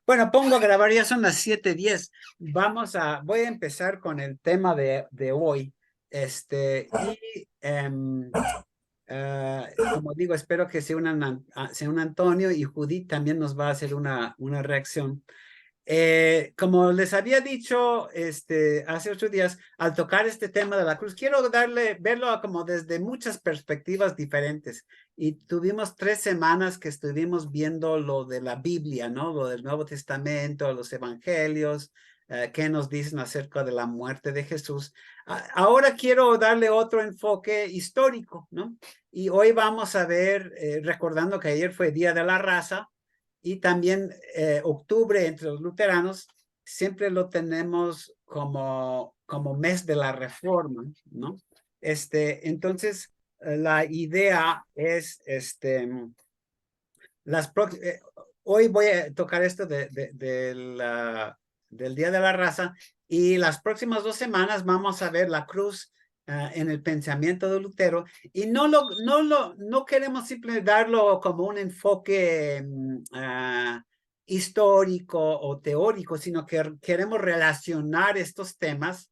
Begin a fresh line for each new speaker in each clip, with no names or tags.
Bueno, pongo a grabar, ya son las 7:10. Voy a empezar con el tema de hoy. Y como digo, espero que se una Antonio y Judith también nos va a hacer una reacción. Como les había dicho hace 8 días, al tocar este tema de la cruz, quiero verlo como desde muchas perspectivas diferentes. Y tuvimos 3 semanas que estuvimos viendo lo de la Biblia, ¿no? Lo del Nuevo Testamento, los evangelios, qué nos dicen acerca de la muerte de Jesús. Ahora quiero darle otro enfoque histórico, ¿no? Y hoy vamos a ver, recordando que ayer fue Día de la Raza, y también octubre entre los luteranos, siempre lo tenemos como mes de la reforma, ¿no? Entonces, la idea es, hoy voy a tocar esto del Día de la Raza, y las próximas 2 semanas vamos a ver la cruz en el pensamiento de Lutero, y no queremos simplemente darlo como un enfoque histórico o teórico, sino que queremos relacionar estos temas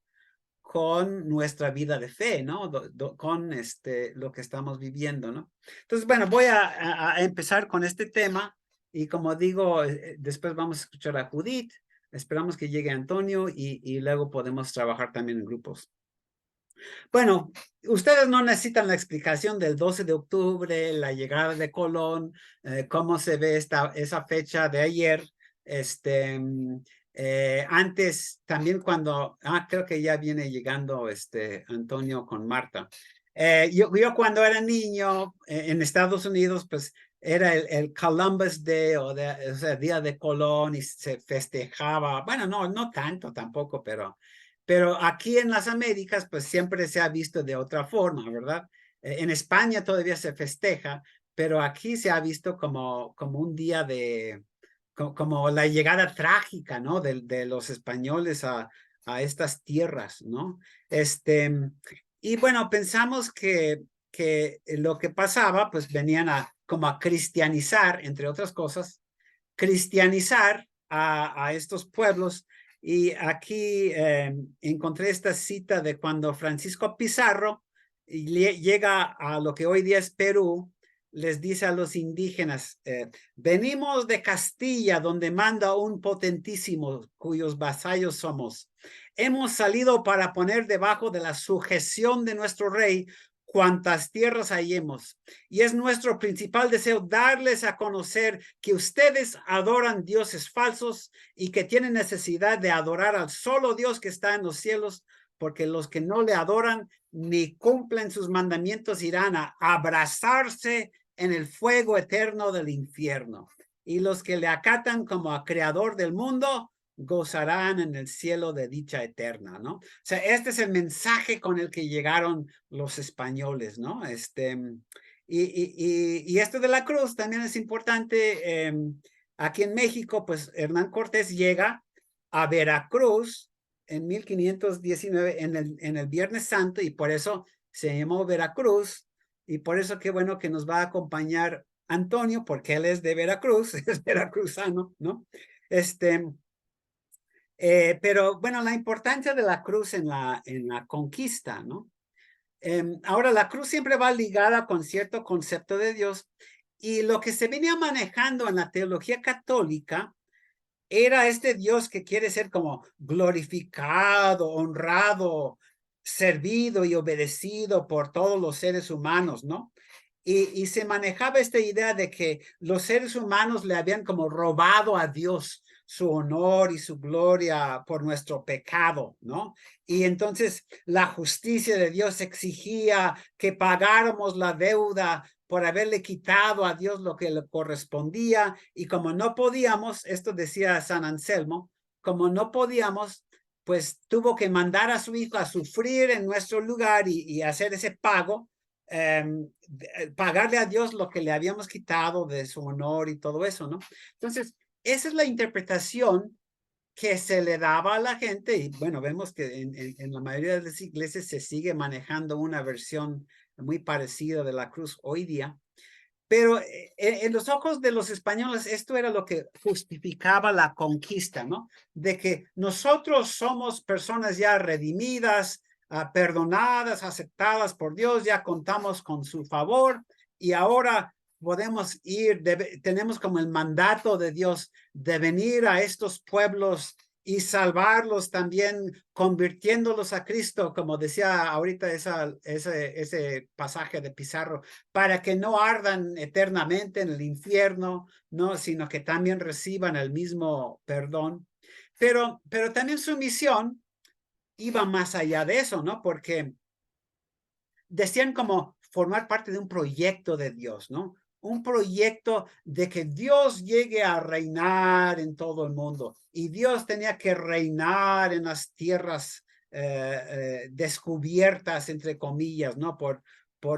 con nuestra vida de fe, ¿no? Con lo que estamos viviendo, ¿no? Entonces, bueno, voy a empezar con este tema, y como digo, después vamos a escuchar a Judith, esperamos que llegue Antonio, y luego podemos trabajar también en grupos. Bueno, ustedes no necesitan la explicación del 12 de octubre, la llegada de Colón, cómo se ve esa fecha de ayer. Antes, también creo que ya viene llegando Antonio con Marta. Yo cuando era niño en Estados Unidos, pues era el Columbus Day, o sea, Día de Colón, y se festejaba. Bueno, no tanto tampoco, pero aquí en las Américas, pues siempre se ha visto de otra forma, ¿verdad? En España todavía se festeja, pero aquí se ha visto como un día como la llegada trágica, ¿no? De los españoles a estas tierras, ¿no? Este, y bueno, pensamos que lo que pasaba, pues venían como a cristianizar, entre otras cosas, cristianizar a estos pueblos. Y aquí encontré esta cita de cuando Francisco Pizarro llega a lo que hoy día es Perú. Les dice a los indígenas, venimos de Castilla, donde manda un potentísimo, cuyos vasallos somos. Hemos salido para poner debajo de la sujeción de nuestro rey cuantas tierras hallemos, y es nuestro principal deseo darles a conocer que ustedes adoran dioses falsos y que tienen necesidad de adorar al solo Dios que está en los cielos, porque los que no le adoran ni cumplen sus mandamientos irán a abrazarse en el fuego eterno del infierno, y los que le acatan como a creador del mundo gozarán en el cielo de dicha eterna, ¿no? O sea, este es el mensaje con el que llegaron los españoles, ¿no? Y esto de la cruz también es importante. Aquí en México, pues Hernán Cortés llega a Veracruz en 1519, en el Viernes Santo, y por eso se llamó Veracruz, y por eso qué bueno que nos va a acompañar Antonio, porque él es de Veracruz, es veracruzano, ¿no? Este, pero bueno, la importancia de la cruz en la conquista, ¿no? Ahora, la cruz siempre va ligada con cierto concepto de Dios, y lo que se venía manejando en la teología católica era este Dios que quiere ser como glorificado, honrado, servido y obedecido por todos los seres humanos, ¿no? Y se manejaba esta idea de que los seres humanos le habían como robado a Dios su honor y su gloria por nuestro pecado, ¿no? Y entonces la justicia de Dios exigía que pagáramos la deuda por haberle quitado a Dios lo que le correspondía, y como no podíamos, esto decía San Anselmo, como no podíamos, pues tuvo que mandar a su hijo a sufrir en nuestro lugar y hacer ese pago, pagarle a Dios lo que le habíamos quitado de su honor y todo eso, ¿no? Entonces, esa es la interpretación que se le daba a la gente, y bueno, vemos que en la mayoría de las iglesias se sigue manejando una versión muy parecida de la cruz hoy día. Pero en los ojos de los españoles esto era lo que justificaba la conquista, ¿no? De que nosotros somos personas ya redimidas, perdonadas, aceptadas por Dios, ya contamos con su favor y ahora podemos ir, tenemos como el mandato de Dios de venir a estos pueblos y salvarlos también, convirtiéndolos a Cristo, como decía ahorita ese pasaje de Pizarro, para que no ardan eternamente en el infierno, ¿no? Sino que también reciban el mismo perdón. Pero también su misión iba más allá de eso, ¿no? Porque decían como formar parte de un proyecto de Dios, ¿no? Un proyecto de que Dios llegue a reinar en todo el mundo. Y Dios tenía que reinar en las tierras descubiertas, entre comillas, ¿no? Por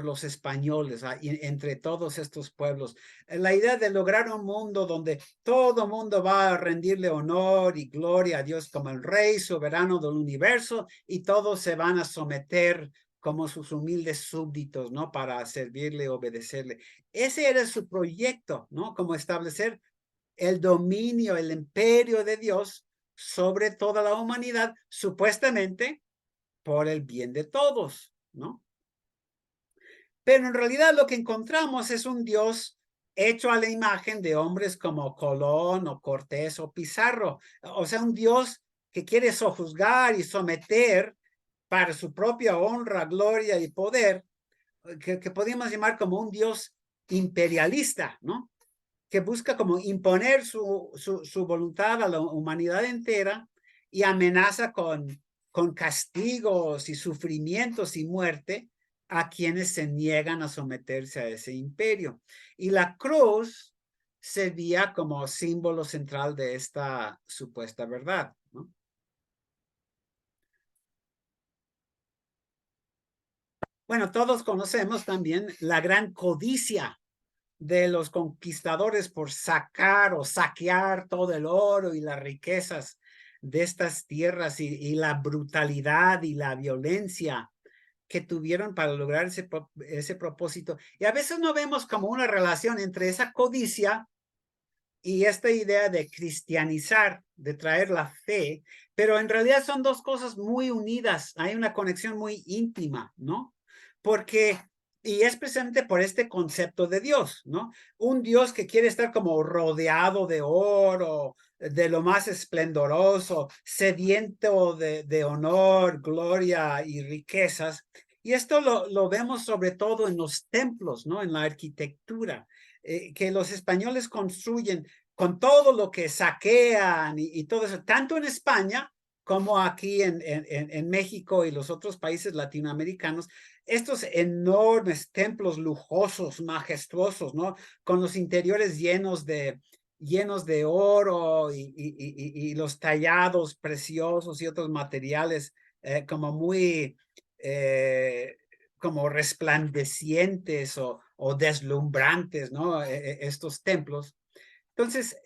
los españoles, entre todos estos pueblos. La idea de lograr un mundo donde todo mundo va a rendirle honor y gloria a Dios como el rey soberano del universo y todos se van a someter como sus humildes súbditos, ¿no? Para servirle, obedecerle. Ese era su proyecto, ¿no? Como establecer el dominio, el imperio de Dios sobre toda la humanidad, supuestamente por el bien de todos, ¿no? Pero en realidad lo que encontramos es un Dios hecho a la imagen de hombres como Colón o Cortés o Pizarro. O sea, un Dios que quiere sojuzgar y someter para su propia honra, gloria y poder, que podríamos llamar como un Dios imperialista, ¿no? Que busca como imponer su voluntad a la humanidad entera y amenaza con castigos y sufrimientos y muerte a quienes se niegan a someterse a ese imperio. Y la cruz servía como símbolo central de esta supuesta verdad, ¿no? Bueno, todos conocemos también la gran codicia de los conquistadores por sacar o saquear todo el oro y las riquezas de estas tierras y la brutalidad y la violencia que tuvieron para lograr ese propósito. Y a veces no vemos como una relación entre esa codicia y esta idea de cristianizar, de traer la fe, pero en realidad son dos cosas muy unidas, hay una conexión muy íntima, ¿no? Porque, y es precisamente por este concepto de Dios, ¿no? Un Dios que quiere estar como rodeado de oro, de lo más esplendoroso, sediento de honor, gloria y riquezas. Y esto lo vemos sobre todo en los templos, ¿no? En la arquitectura. Que los españoles construyen con todo lo que saquean y todo eso, tanto en España como aquí en México y los otros países latinoamericanos, estos enormes templos lujosos, majestuosos, ¿no? Con los interiores llenos de oro y los tallados preciosos y otros materiales como muy como resplandecientes o deslumbrantes, ¿no? Estos templos. Entonces,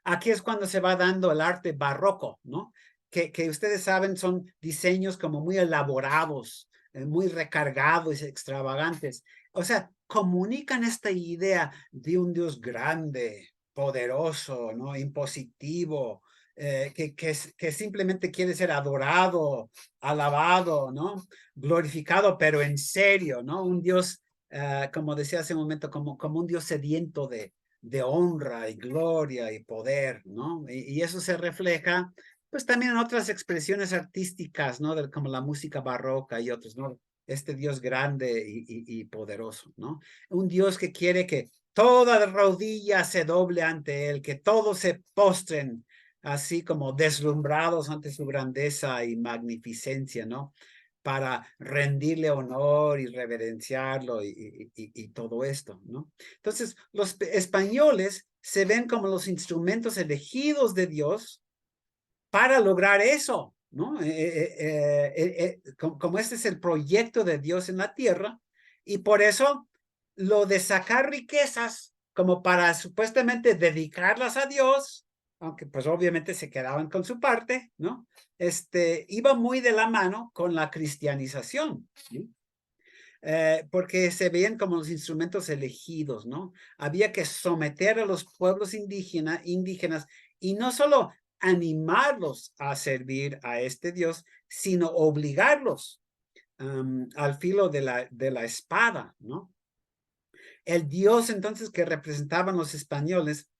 aquí es cuando se va dando el arte barroco, ¿no? Que ustedes saben son diseños como muy elaborados, muy recargados y extravagantes. O sea, comunican esta idea de un Dios grande, poderoso, ¿no? Impositivo, que simplemente quiere ser adorado, alabado, ¿no? Glorificado, pero en serio, ¿no? Un Dios, como decía hace un momento, como un Dios sediento de honra y gloria y poder, ¿no? Y eso se refleja, pues también en otras expresiones artísticas, ¿no? Como la música barroca y otros, ¿no? Este Dios grande y poderoso, ¿no? Un Dios que quiere que toda rodilla se doble ante él, que todos se postren, así como deslumbrados ante su grandeza y magnificencia, ¿no? Para rendirle honor y reverenciarlo y todo esto, ¿no? Entonces, los españoles se ven como los instrumentos elegidos de Dios para lograr eso, ¿no? Como este es el proyecto de Dios en la tierra, y por eso lo de sacar riquezas como para supuestamente dedicarlas a Dios, aunque pues obviamente se quedaban con su parte, ¿no? Iba muy de la mano con la cristianización, ¿sí? porque se veían como los instrumentos elegidos, ¿no? Había que someter a los pueblos indígenas y no solo animarlos a servir a este Dios, sino obligarlos al filo de la espada, ¿no? El Dios entonces que representaban los españoles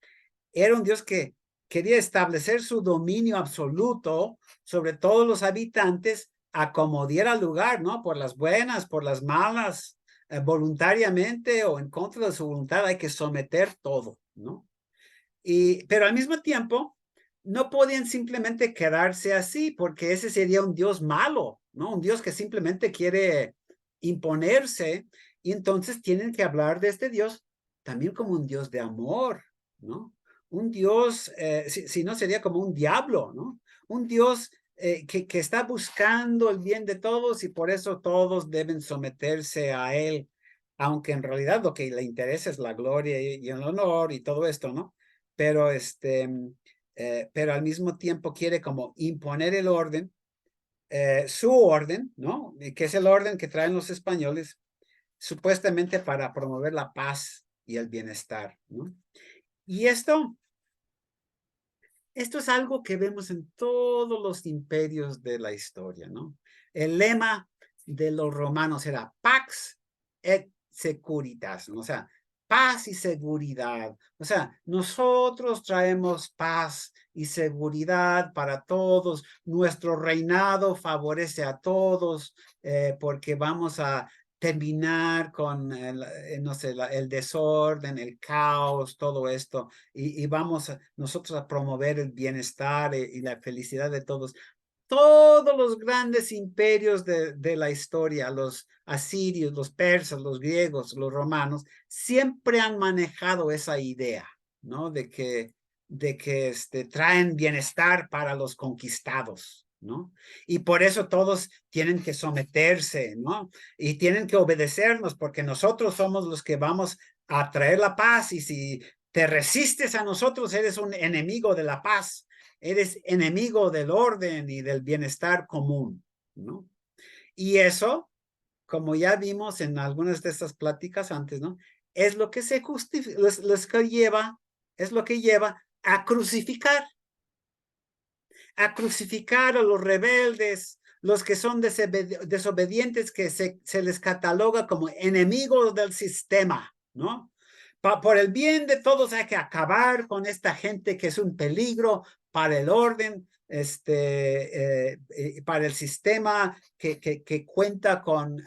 era un Dios que quería establecer su dominio absoluto sobre todos los habitantes a como diera lugar, ¿no? Por las buenas, por las malas, voluntariamente o en contra de su voluntad, hay que someter todo, ¿no? Pero al mismo tiempo, no podían simplemente quedarse así, porque ese sería un Dios malo, ¿no? Un Dios que simplemente quiere imponerse, y entonces tienen que hablar de este Dios también como un Dios de amor, ¿no? Un Dios, si no sería como un diablo, ¿no? Un Dios que está buscando el bien de todos y por eso todos deben someterse a él, aunque en realidad lo que le interesa es la gloria y el honor y todo esto, ¿no? Pero pero al mismo tiempo quiere como imponer el orden, su orden, ¿no? Que es el orden que traen los españoles, supuestamente para promover la paz y el bienestar, ¿no? Y esto es algo que vemos en todos los imperios de la historia, ¿no? El lema de los romanos era Pax et Securitas, ¿no? O sea, paz y seguridad. O sea, nosotros traemos paz y seguridad para todos. Nuestro reinado favorece a todos porque vamos a terminar con no sé, el desorden, el caos, todo esto, y vamos nosotros a promover el bienestar y la felicidad de todos. Todos los grandes imperios de la historia, los asirios, los persas, los griegos, los romanos, siempre han manejado esa idea, ¿no? De que traen bienestar para los conquistados, ¿no? Y por eso todos tienen que someterse, ¿no? Y tienen que obedecernos porque nosotros somos los que vamos a traer la paz y si te resistes a nosotros, eres un enemigo de la paz, eres enemigo del orden y del bienestar común, ¿no? Y eso, como ya vimos en algunas de estas pláticas antes, ¿no? Es lo que se justifica, es lo que lleva a crucificar a los rebeldes, los que son desobedientes, que se les cataloga como enemigos del sistema, ¿no? Por el bien de todos hay que acabar con esta gente que es un peligro para el orden, para el sistema que cuenta con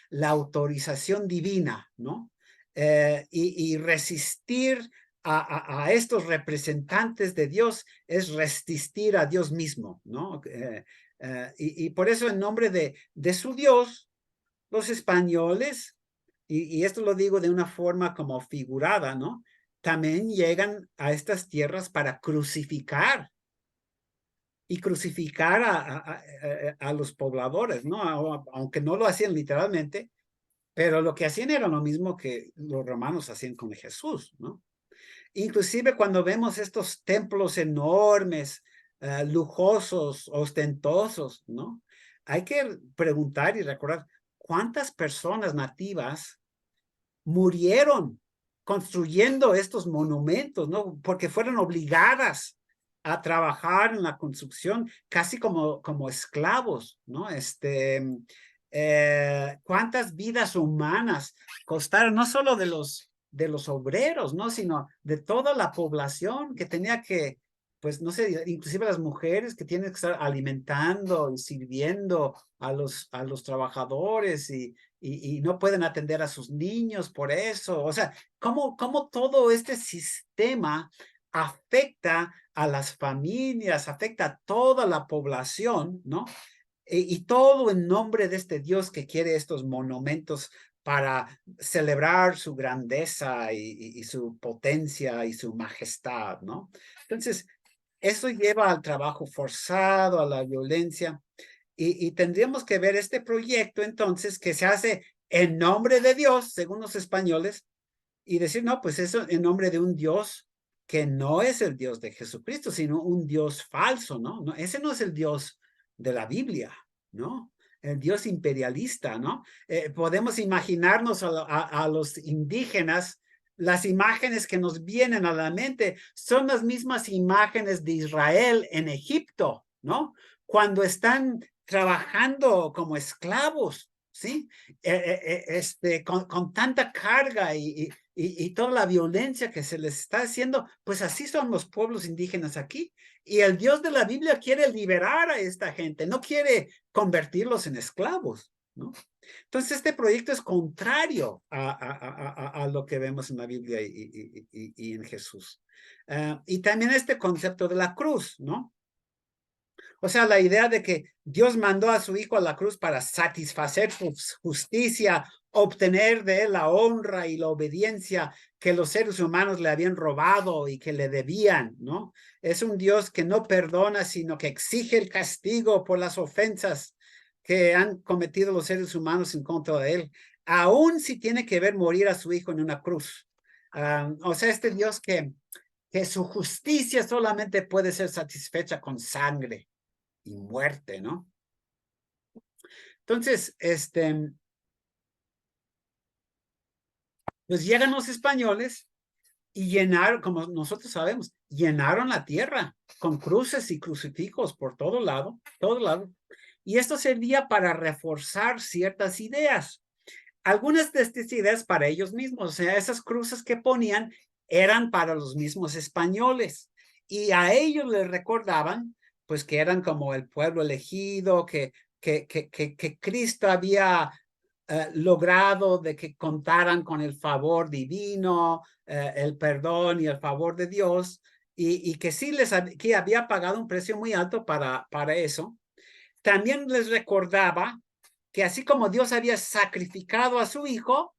la autorización divina, ¿no? Y resistir a estos representantes de Dios es resistir a Dios mismo, ¿no? Y por eso en nombre de su Dios, los españoles, y esto lo digo de una forma como figurada, ¿no? También llegan a estas tierras para crucificar y crucificar a los pobladores, ¿no? Aunque no lo hacían literalmente, pero lo que hacían era lo mismo que los romanos hacían con Jesús, ¿no? Inclusive cuando vemos estos templos enormes, lujosos, ostentosos, ¿no? Hay que preguntar y recordar cuántas personas nativas murieron construyendo estos monumentos, ¿no? Porque fueron obligadas a trabajar en la construcción casi como esclavos, ¿no? ¿Cuántas vidas humanas costaron, no solo de los obreros, ¿no? Sino de toda la población que tenía que, pues, no sé, inclusive las mujeres que tienen que estar alimentando y sirviendo a los trabajadores y no pueden atender a sus niños por eso. O sea, cómo todo este sistema afecta a las familias, afecta a toda la población, ¿no? Y todo en nombre de este Dios que quiere estos monumentos para celebrar su grandeza y su potencia y su majestad, ¿no? Entonces, eso lleva al trabajo forzado, a la violencia, y tendríamos que ver este proyecto entonces que se hace en nombre de Dios, según los españoles, y decir, no, pues eso en nombre de un Dios que no es el Dios de Jesucristo, sino un Dios falso, ¿no? Ese no es el Dios de la Biblia, ¿no? el Dios imperialista, ¿no? Podemos imaginarnos a los indígenas, las imágenes que nos vienen a la mente son las mismas imágenes de Israel en Egipto, ¿no? Cuando están trabajando como esclavos, ¿sí? Con tanta carga y toda la violencia que se les está haciendo, pues así son los pueblos indígenas aquí. Y el Dios de la Biblia quiere liberar a esta gente, no quiere convertirlos en esclavos, ¿no? Entonces, este proyecto es contrario a lo que vemos en la Biblia y en Jesús. Y también este concepto de la cruz, ¿no? O sea, la idea de que Dios mandó a su hijo a la cruz para satisfacer su justicia, obtener de él la honra y la obediencia que los seres humanos le habían robado y que le debían, ¿no? Es un Dios que no perdona, sino que exige el castigo por las ofensas que han cometido los seres humanos en contra de él, aun si tiene que ver morir a su hijo en una cruz. O sea, este Dios que su justicia solamente puede ser satisfecha con sangre y muerte, ¿no? Entonces, pues llegan los españoles y llenaron, como nosotros sabemos, llenaron la tierra con cruces y crucifijos por todo lado. Y esto servía para reforzar ciertas ideas. Algunas de estas ideas para ellos mismos, o sea, esas cruces que ponían eran para los mismos españoles. Y a ellos les recordaban, pues, que eran como el pueblo elegido, que Cristo había logrado de que contaran con el favor divino, el perdón y el favor de Dios, y que sí que había pagado un precio muy alto para eso. También les recordaba que así como Dios había sacrificado a su hijo,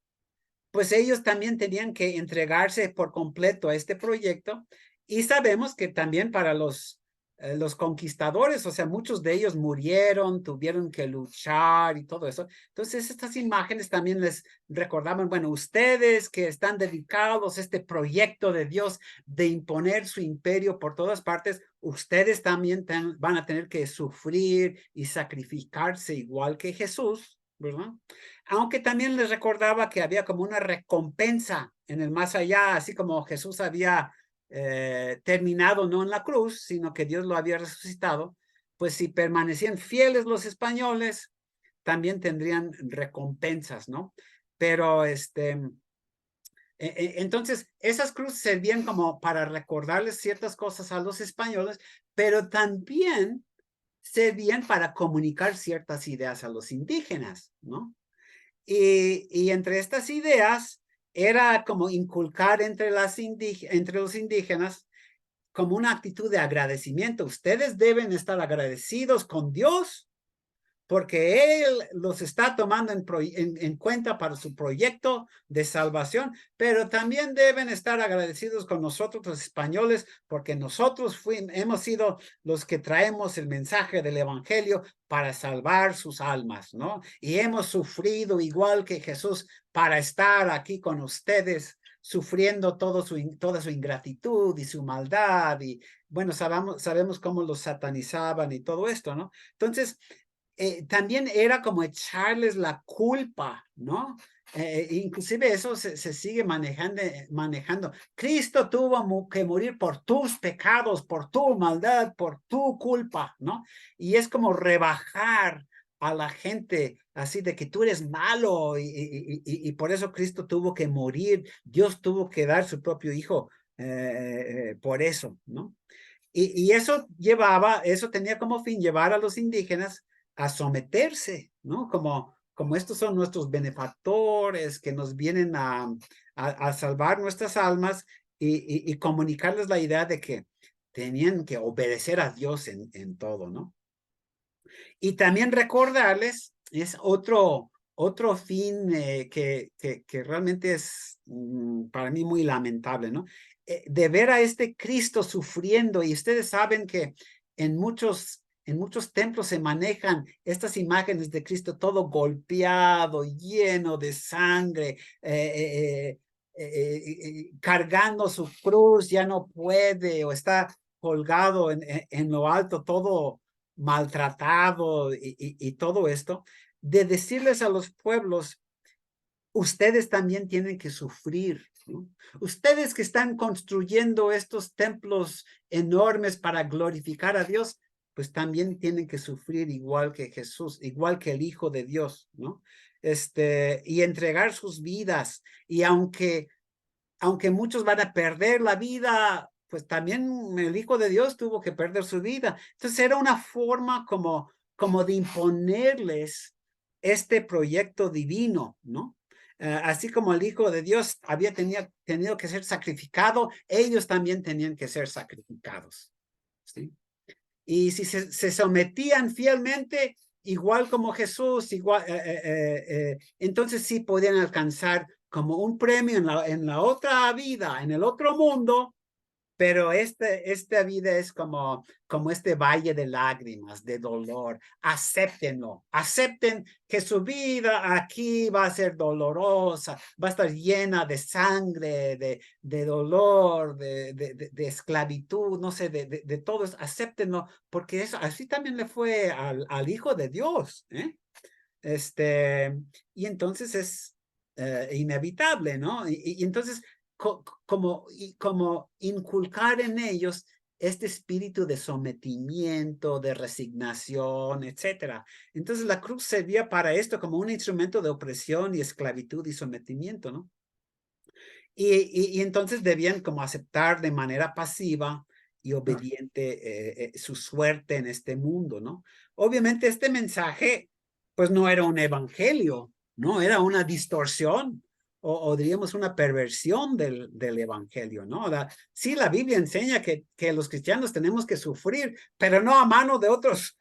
pues ellos también tenían que entregarse por completo a este proyecto. Y sabemos que también para los conquistadores, o sea, muchos de ellos murieron, tuvieron que luchar y todo eso. Entonces, estas imágenes también les recordaban, bueno, ustedes que están dedicados a este proyecto de Dios de imponer su imperio por todas partes, ustedes también van a tener que sufrir y sacrificarse igual que Jesús, ¿verdad? Aunque también les recordaba que había como una recompensa en el más allá, así como Jesús había terminado no en la cruz, sino que Dios lo había resucitado, pues si permanecían fieles los españoles, también tendrían recompensas, ¿no? Pero entonces, esas cruces servían como para recordarles ciertas cosas a los españoles, pero también servían para comunicar ciertas ideas a los indígenas, ¿no? Y entre estas ideas era como inculcar entre los indígenas como una actitud de agradecimiento. Ustedes deben estar agradecidos con Dios porque Él los está tomando en cuenta para su proyecto de salvación, pero también deben estar agradecidos con nosotros los españoles, porque nosotros hemos sido los que traemos el mensaje del Evangelio para salvar sus almas, ¿no? Y hemos sufrido igual que Jesús para estar aquí con ustedes, sufriendo toda su ingratitud y su maldad, y bueno, sabemos cómo los satanizaban y todo esto, ¿no? Entonces, también era como echarles la culpa, ¿no? Inclusive eso se sigue manejando. Cristo tuvo que morir por tus pecados, por tu maldad, por tu culpa, ¿no? Y es como rebajar a la gente así de que tú eres malo y por eso Cristo tuvo que morir. Dios tuvo que dar su propio hijo por eso, ¿no? Y eso tenía como fin llevar a los indígenas a someterse, ¿no? Como estos son nuestros benefactores que nos vienen a salvar nuestras almas y comunicarles la idea de que tenían que obedecer a Dios en todo, ¿no? Y también recordarles, es otro fin que realmente es para mí muy lamentable, ¿no? De ver a este Cristo sufriendo, y ustedes saben que en muchos templos se manejan estas imágenes de Cristo todo golpeado, lleno de sangre, cargando su cruz, ya no puede, o está colgado en lo alto, todo maltratado y todo esto, de decirles a los pueblos, ustedes también tienen que sufrir, ¿no? Ustedes que están construyendo estos templos enormes para glorificar a Dios, pues también tienen que sufrir igual que Jesús, igual que el Hijo de Dios, ¿no? Y entregar sus vidas. Y aunque muchos van a perder la vida, pues también el Hijo de Dios tuvo que perder su vida. Entonces era una forma como de imponerles este proyecto divino, ¿no? Así como el Hijo de Dios había tenido que ser sacrificado, ellos también tenían que ser sacrificados, ¿sí? Y si se sometían fielmente, igual como Jesús, igual, entonces sí podían alcanzar como un premio en la otra vida, en el otro mundo, pero esta vida es como este valle de lágrimas, de dolor. Acéptenlo, acepten que su vida aquí va a ser dolorosa, va a estar llena de sangre, de dolor, de esclavitud, no sé, de todo eso. Acéptenlo, porque eso así también le fue al Hijo de Dios, ¿eh? Y entonces es inevitable, ¿no? Y entonces como inculcar en ellos este espíritu de sometimiento, de resignación, etcétera. Entonces la cruz servía para esto como un instrumento de opresión y esclavitud y sometimiento, ¿no? Y entonces debían como aceptar de manera pasiva y obediente su suerte en este mundo, ¿no? Obviamente este mensaje, pues no era un evangelio, ¿no? Era una distorsión o diríamos una perversión del evangelio, ¿no? Sí, la Biblia enseña que los cristianos tenemos que sufrir, pero no a mano de otros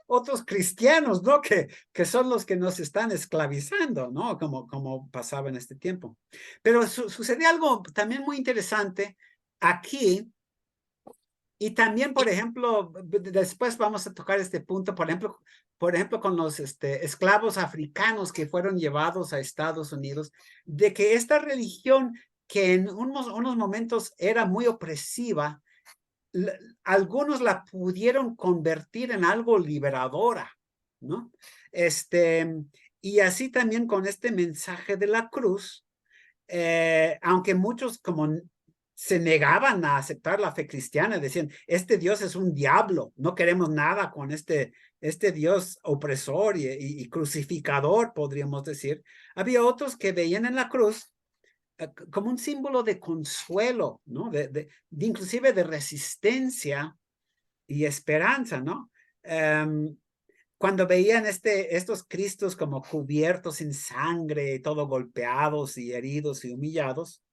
cristianos, ¿no? Que son los que nos están esclavizando, ¿no? Como pasaba en este tiempo. Pero sucede algo también muy interesante aquí. Y también, por ejemplo, después vamos a tocar este punto, por ejemplo con los esclavos africanos que fueron llevados a Estados Unidos, de que esta religión que en unos momentos era muy opresiva, algunos la pudieron convertir en algo liberadora, ¿no? Y así también con este mensaje de la cruz, aunque muchos como se negaban a aceptar la fe cristiana, decían, este Dios es un diablo, no queremos nada con este Dios opresor y crucificador, podríamos decir. Había otros que veían en la cruz como un símbolo de consuelo, ¿no? Inclusive de resistencia y esperanza, ¿no? Cuando veían estos Cristos como cubiertos en sangre, todo golpeados y heridos y humillados,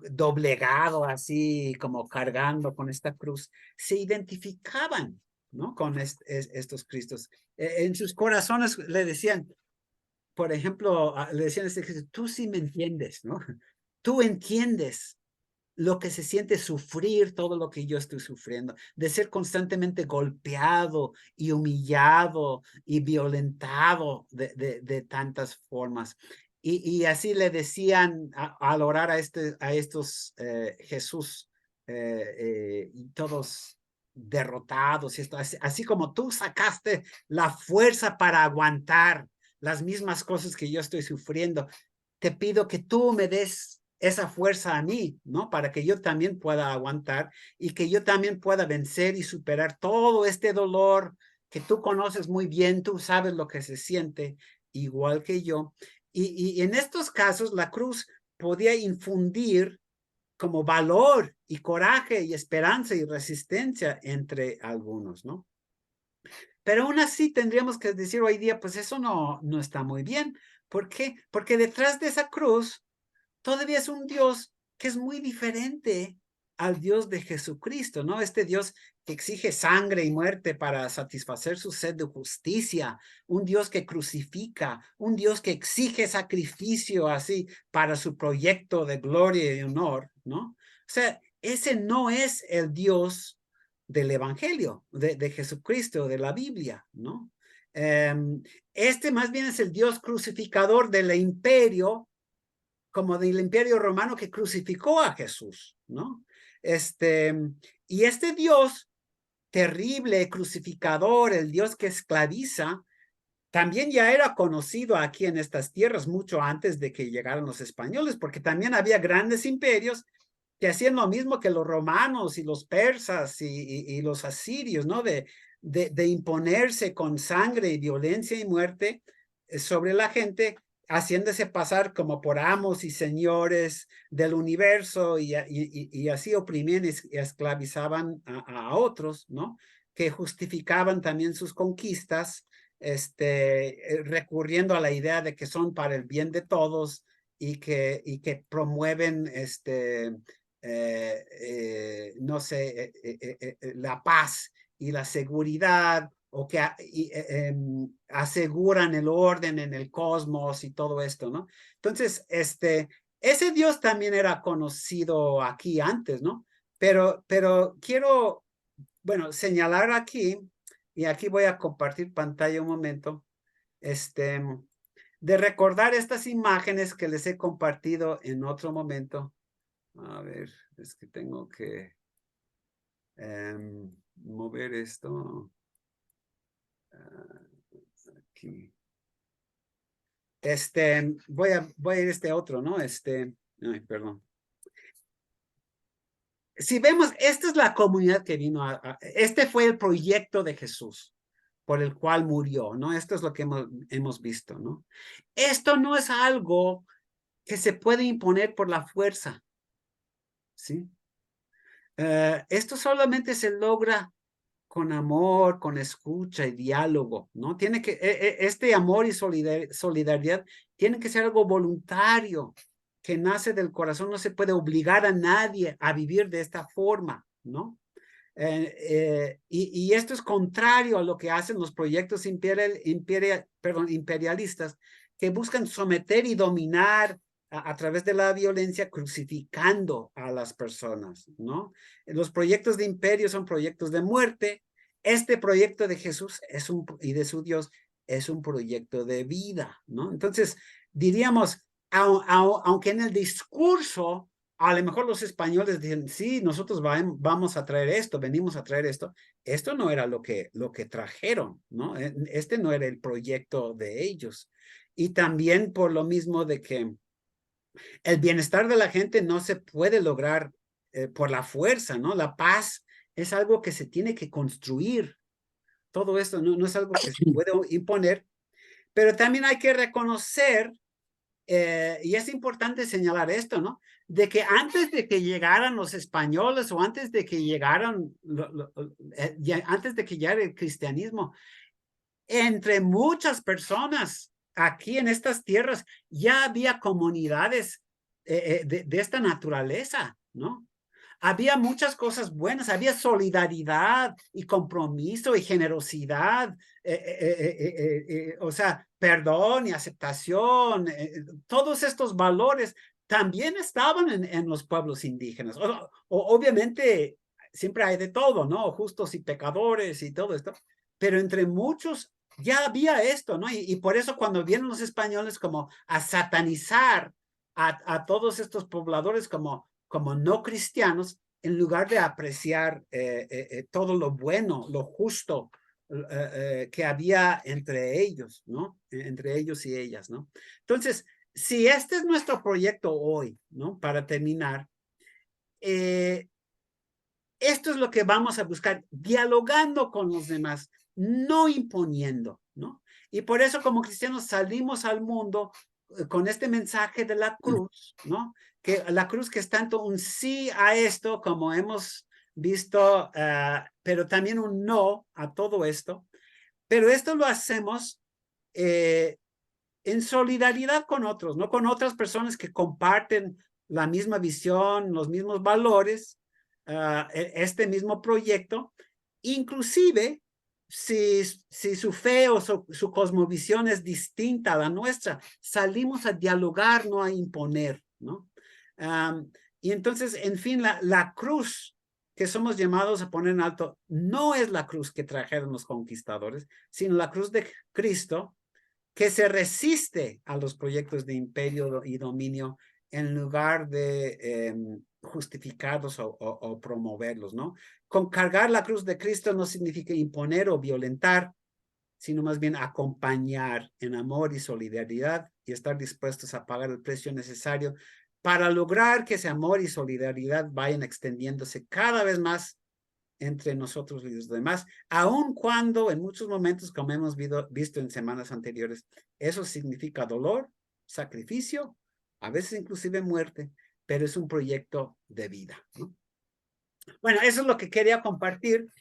doblegado así como cargando con esta cruz, se identificaban, ¿no? Con estos Cristos. En sus corazones le decían, por ejemplo, le decían a este Cristo, tú sí me entiendes, ¿no? Tú entiendes lo que se siente sufrir todo lo que yo estoy sufriendo, de ser constantemente golpeado y humillado y violentado de tantas formas. Y así le decían al orar a estos Jesús y todos derrotados, y esto, así como tú sacaste la fuerza para aguantar las mismas cosas que yo estoy sufriendo, te pido que tú me des esa fuerza a mí, ¿no? Para que yo también pueda aguantar y que yo también pueda vencer y superar todo este dolor que tú conoces muy bien, tú sabes lo que se siente igual que yo. Y en estos casos la cruz podía infundir como valor y coraje y esperanza y resistencia entre algunos, ¿no? Pero aún así tendríamos que decir hoy día, pues eso no está muy bien. ¿Por qué? Porque detrás de esa cruz todavía es un Dios que es muy diferente al Dios de Jesucristo, ¿no? Este Dios que exige sangre y muerte para satisfacer su sed de justicia, un Dios que crucifica, un Dios que exige sacrificio así para su proyecto de gloria y honor, ¿no? O sea, ese no es el Dios del Evangelio, de Jesucristo, de la Biblia, ¿no? Este más bien es el Dios crucificador del imperio, como del imperio romano que crucificó a Jesús, ¿no? Y este Dios terrible crucificador, el Dios que esclaviza, también ya era conocido aquí en estas tierras mucho antes de que llegaran los españoles, porque también había grandes imperios que hacían lo mismo que los romanos y los persas y los asirios, ¿no? De imponerse con sangre y violencia y muerte sobre la gente, haciéndose pasar como por amos y señores del universo y así oprimían y esclavizaban a otros, ¿no? Que justificaban también sus conquistas, recurriendo a la idea de que son para el bien de todos y que promueven no sé, la paz y la seguridad o que aseguran el orden en el cosmos y todo esto, ¿no? Entonces, ese Dios también era conocido aquí antes, ¿no? Pero quiero, bueno, señalar aquí, y aquí voy a compartir pantalla un momento, de recordar estas imágenes que les he compartido en otro momento. A ver, es que tengo que mover esto aquí. Voy a ir a otro, ¿no? Ay, perdón. Si vemos, esta es la comunidad que vino este fue el proyecto de Jesús por el cual murió, ¿no? Esto es lo que hemos visto, ¿no? Esto no es algo que se puede imponer por la fuerza, ¿sí? Esto solamente se logra con amor, con escucha y diálogo, ¿no? Tiene que, este amor y solidaridad tiene que ser algo voluntario, que nace del corazón, no se puede obligar a nadie a vivir de esta forma, ¿no? Y esto es contrario a lo que hacen los proyectos imperialistas que buscan someter y dominar a través de la violencia, crucificando a las personas, ¿no? Los proyectos de imperio son proyectos de muerte. Este proyecto de Jesús y de su Dios es un proyecto de vida, ¿no? Entonces, diríamos, aunque en el discurso a lo mejor los españoles dicen, sí, nosotros vamos a traer esto, venimos a traer esto. Esto no era lo que trajeron, ¿no? Este no era el proyecto de ellos. Y también por lo mismo de que el bienestar de la gente no se puede lograr por la fuerza, ¿no? La paz es algo que se tiene que construir. Todo esto no es algo que se puede imponer, pero también hay que reconocer y es importante señalar esto, ¿no? De que antes de que llegaran los españoles o antes de que llegaran, antes de que llegara el cristianismo, entre muchas personas aquí en estas tierras ya había comunidades de esta naturaleza, ¿no? Había muchas cosas buenas, había solidaridad y compromiso y generosidad, o sea, perdón y aceptación, todos estos valores también estaban en los pueblos indígenas. Obviamente, siempre hay de todo, ¿no? Justos y pecadores y todo esto, pero entre muchos ya había esto, ¿no? Y por eso cuando vienen los españoles como a satanizar a todos estos pobladores como no cristianos, en lugar de apreciar todo lo bueno, lo justo que había entre ellos, ¿no? Entre ellos y ellas, ¿no? Entonces, si este es nuestro proyecto hoy, ¿no? Para terminar, esto es lo que vamos a buscar, dialogando con los demás, no imponiendo, ¿no? Y por eso como cristianos salimos al mundo con este mensaje de la cruz, ¿no? Que la cruz que es tanto un sí a esto como hemos visto, pero también un no a todo esto. Pero esto lo hacemos en solidaridad con otros, ¿no? Con otras personas que comparten la misma visión, los mismos valores, este mismo proyecto, inclusive si su fe o su cosmovisión es distinta a la nuestra, salimos a dialogar, no a imponer, ¿no? Y entonces, en fin, la cruz que somos llamados a poner en alto no es la cruz que trajeron los conquistadores, sino la cruz de Cristo, que se resiste a los proyectos de imperio y dominio en lugar de justificarlos o promoverlos, ¿no? Con cargar la cruz de Cristo no significa imponer o violentar, sino más bien acompañar en amor y solidaridad y estar dispuestos a pagar el precio necesario para lograr que ese amor y solidaridad vayan extendiéndose cada vez más entre nosotros y los demás, aun cuando en muchos momentos, como hemos visto en semanas anteriores, eso significa dolor, sacrificio, a veces inclusive muerte, pero es un proyecto de vida, ¿no? Bueno, eso es lo que quería compartir.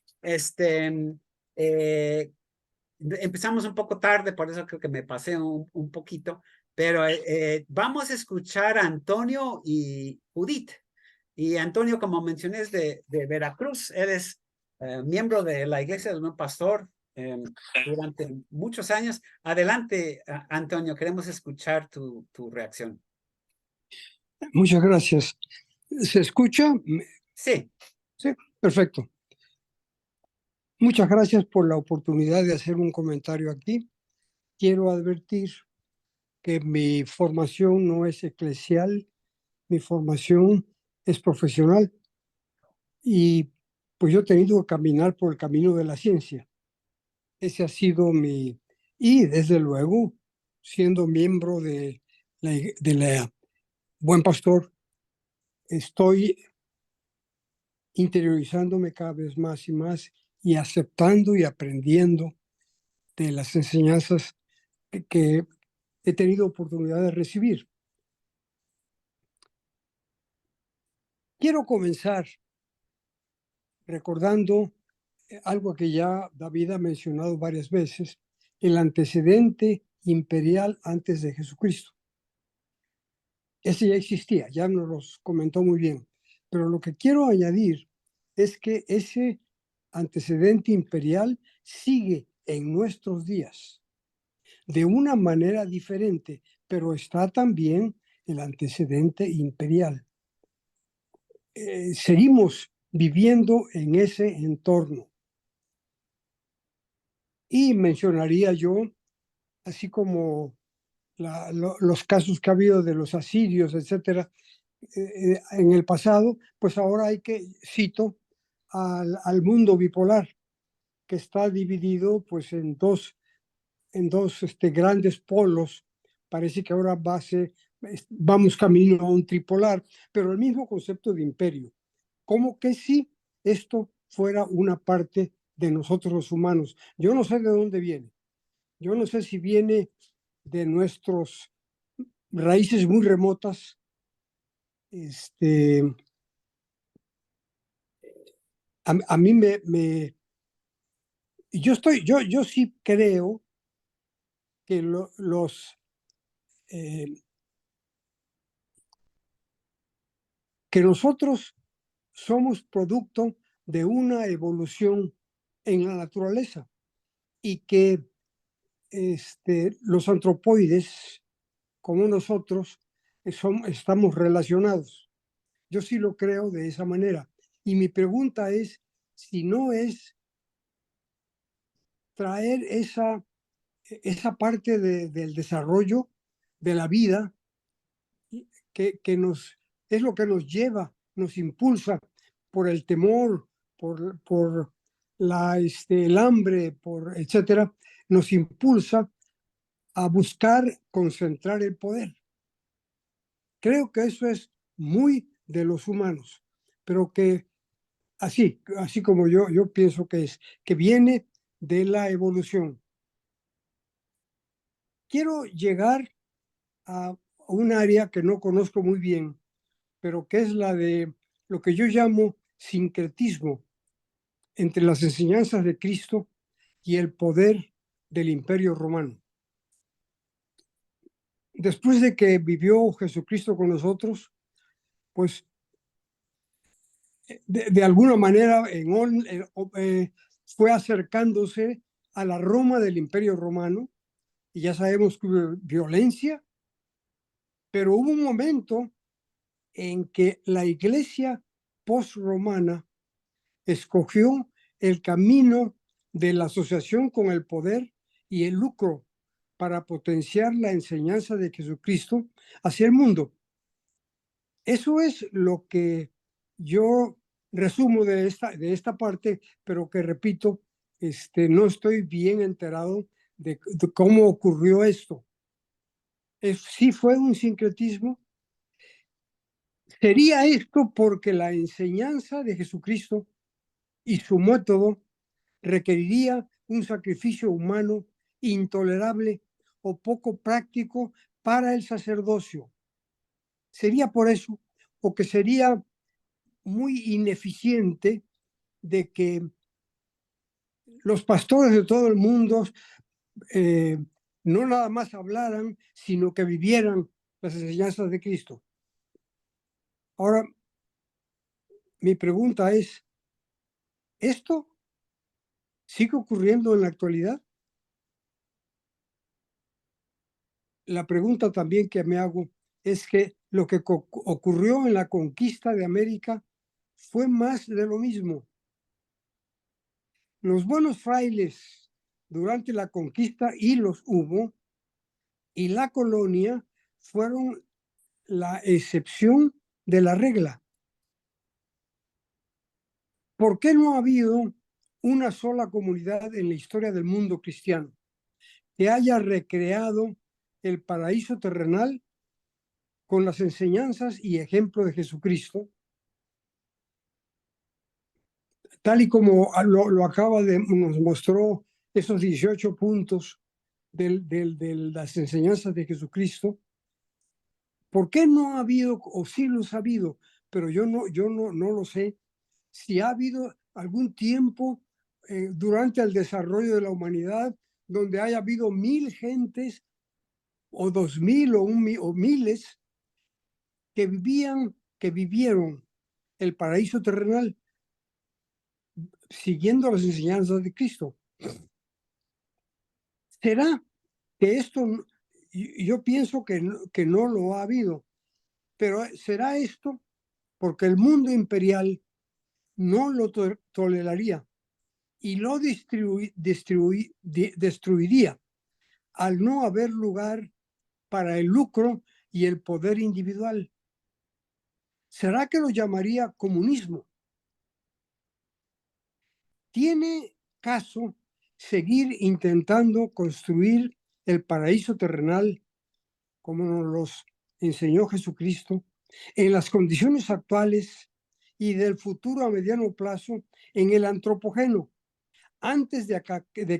Empezamos un poco tarde, por eso creo que me pasé un poquito, pero vamos a escuchar a Antonio y Judith. Y Antonio, como mencioné, es de Veracruz. Él es miembro de la iglesia de un pastor durante muchos años. Adelante, Antonio, queremos escuchar tu reacción.
Muchas gracias. ¿Se escucha?
Sí.
Sí, perfecto. Muchas gracias por la oportunidad de hacer un comentario aquí. Quiero advertir que mi formación no es eclesial, mi formación es profesional y pues yo he tenido que caminar por el camino de la ciencia. Ese ha sido y desde luego, siendo miembro de la Buen Pastor, estoy interiorizándome cada vez más y más y aceptando y aprendiendo de las enseñanzas que he tenido oportunidad de recibir. Quiero comenzar recordando algo que ya David ha mencionado varias veces, el antecedente imperial antes de Jesucristo. Ese ya existía, ya nos lo comentó muy bien, pero lo que quiero añadir es que ese antecedente imperial sigue en nuestros días de una manera diferente, pero está también el antecedente imperial. Seguimos viviendo en ese entorno. Y mencionaría yo, así como los casos que ha habido de los asirios, etcétera, en el pasado, pues ahora cito al mundo bipolar, que está dividido pues en dos grandes polos. Parece que ahora vamos camino a un tripolar, pero el mismo concepto de imperio, como que si esto fuera una parte de nosotros los humanos. Yo no sé de dónde viene, yo no sé si viene de nuestras raíces muy remotas, a mí yo sí creo que que nosotros somos producto de una evolución en la naturaleza y que los antropoides, como nosotros, estamos relacionados. Yo sí lo creo de esa manera. Y mi pregunta es si no es traer esa parte del desarrollo de la vida que es lo que nos lleva, nos impulsa por el temor, por el hambre, etcétera, nos impulsa a buscar concentrar el poder. Creo que eso es muy de los humanos, pero que así como yo pienso que viene de la evolución. Quiero llegar a un área que no conozco muy bien, pero que es la de lo que yo llamo sincretismo entre las enseñanzas de Cristo y el poder del Imperio Romano. Después de que vivió Jesucristo con nosotros, pues de alguna manera fue acercándose a la Roma del Imperio Romano, y ya sabemos que hubo violencia, pero hubo un momento en que la iglesia post-romana escogió el camino de la asociación con el poder y el lucro para potenciar la enseñanza de Jesucristo hacia el mundo. Eso es lo que yo resumo de esta parte, pero que repito, no estoy bien enterado de cómo ocurrió esto. Sí fue un sincretismo. ¿Sería esto porque la enseñanza de Jesucristo y su método requeriría un sacrificio humano intolerable o poco práctico para el sacerdocio? ¿Sería por eso? ¿O que sería muy ineficiente de que los pastores de todo el mundo no nada más hablaran, sino que vivieran las enseñanzas de Cristo? Ahora, mi pregunta es, ¿esto sigue ocurriendo en la actualidad? La pregunta también que me hago es que lo que ocurrió en la conquista de América fue más de lo mismo. Los buenos frailes durante la conquista, y los hubo, y la colonia fueron la excepción de la regla. ¿Por qué no ha habido una sola comunidad en la historia del mundo cristiano que haya recreado el paraíso terrenal con las enseñanzas y ejemplo de Jesucristo, tal y como lo acaba nos mostró esos 18 puntos de las enseñanzas de Jesucristo? ¿Por qué no ha habido, o sí los ha habido, pero yo no lo sé, si ha habido algún tiempo durante el desarrollo de la humanidad donde haya habido 1000 gentes o 2000 o miles que vivieron el paraíso terrenal siguiendo las enseñanzas de Cristo? ¿Será que esto, yo pienso que no lo ha habido, pero será esto porque el mundo imperial no lo toleraría y lo destruiría al no haber lugar para el lucro y el poder individual? ¿Será que lo llamaría comunismo? ¿Tiene caso seguir intentando construir el paraíso terrenal como nos los enseñó Jesucristo en las condiciones actuales y del futuro a mediano plazo en el antropogeno, antes de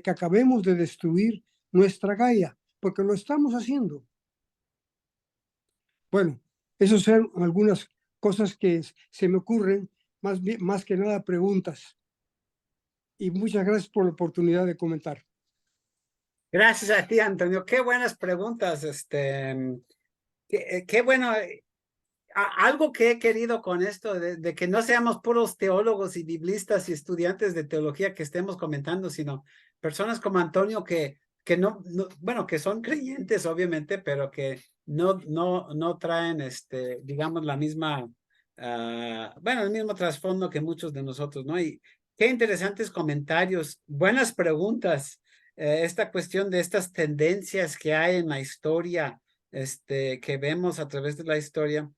que acabemos de destruir nuestra Gaia? Porque lo estamos haciendo. Bueno, esas son algunas cosas que se me ocurren, más que nada preguntas. Y muchas gracias por la oportunidad de comentar.
Gracias a ti, Antonio. Qué buenas preguntas. Qué bueno. Algo que he querido con esto de que no seamos puros teólogos y biblistas y estudiantes de teología que estemos comentando, sino personas como Antonio que bueno, que son creyentes, obviamente, pero que no traen, digamos, la misma, bueno, el mismo trasfondo que muchos de nosotros, ¿no? Y qué interesantes comentarios, buenas preguntas. Esta cuestión de estas tendencias que hay en la historia, que vemos a través de la historia.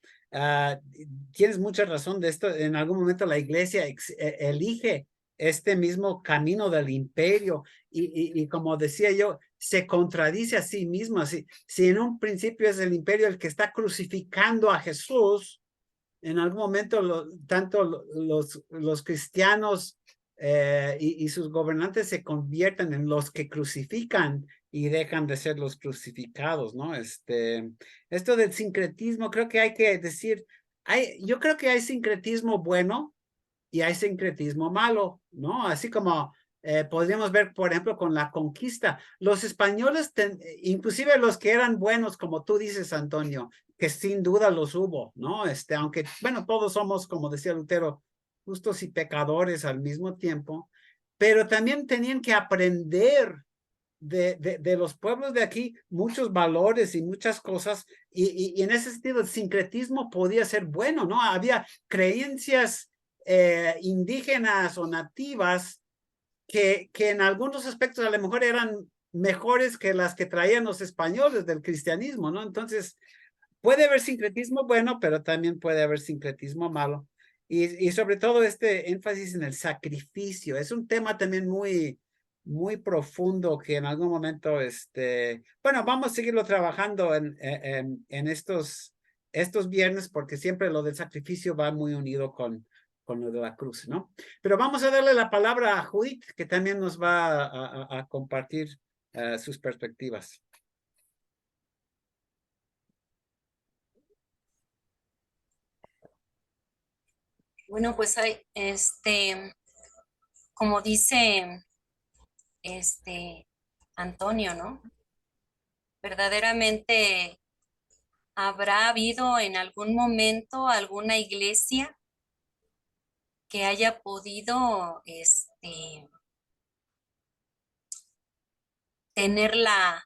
Tienes mucha razón de esto. En algún momento la iglesia elige este mismo camino del imperio y como decía yo, se contradice a sí mismo. Si en un principio es el imperio el que está crucificando a Jesús, en algún momento tanto los cristianos y sus gobernantes se convierten en los que crucifican y dejan de ser los crucificados, ¿no? Esto del sincretismo, creo que hay que decir, yo creo que hay sincretismo bueno y hay sincretismo malo, ¿no? Así como podríamos ver, por ejemplo, con la conquista. Los españoles, inclusive los que eran buenos, como tú dices, Antonio, que sin duda los hubo, ¿no? Aunque, bueno, todos somos, como decía Lutero, justos y pecadores al mismo tiempo, pero también tenían que aprender de los pueblos de aquí muchos valores y muchas cosas, y en ese sentido el sincretismo podía ser bueno, ¿no? Había creencias indígenas o nativas que en algunos aspectos a lo mejor eran mejores que las que traían los españoles del cristianismo, ¿no? Entonces, puede haber sincretismo bueno, pero también puede haber sincretismo malo. y sobre todo este énfasis en el sacrificio. Es un tema también muy profundo que en algún momento, bueno, vamos a seguirlo trabajando en estos viernes porque siempre lo del sacrificio va muy unido con lo de la cruz, ¿no? Pero vamos a darle la palabra a Judith, que también nos va a compartir sus perspectivas.
Bueno, pues hay, como dice Antonio, ¿no? Verdaderamente habrá habido en algún momento alguna iglesia que haya podido tener la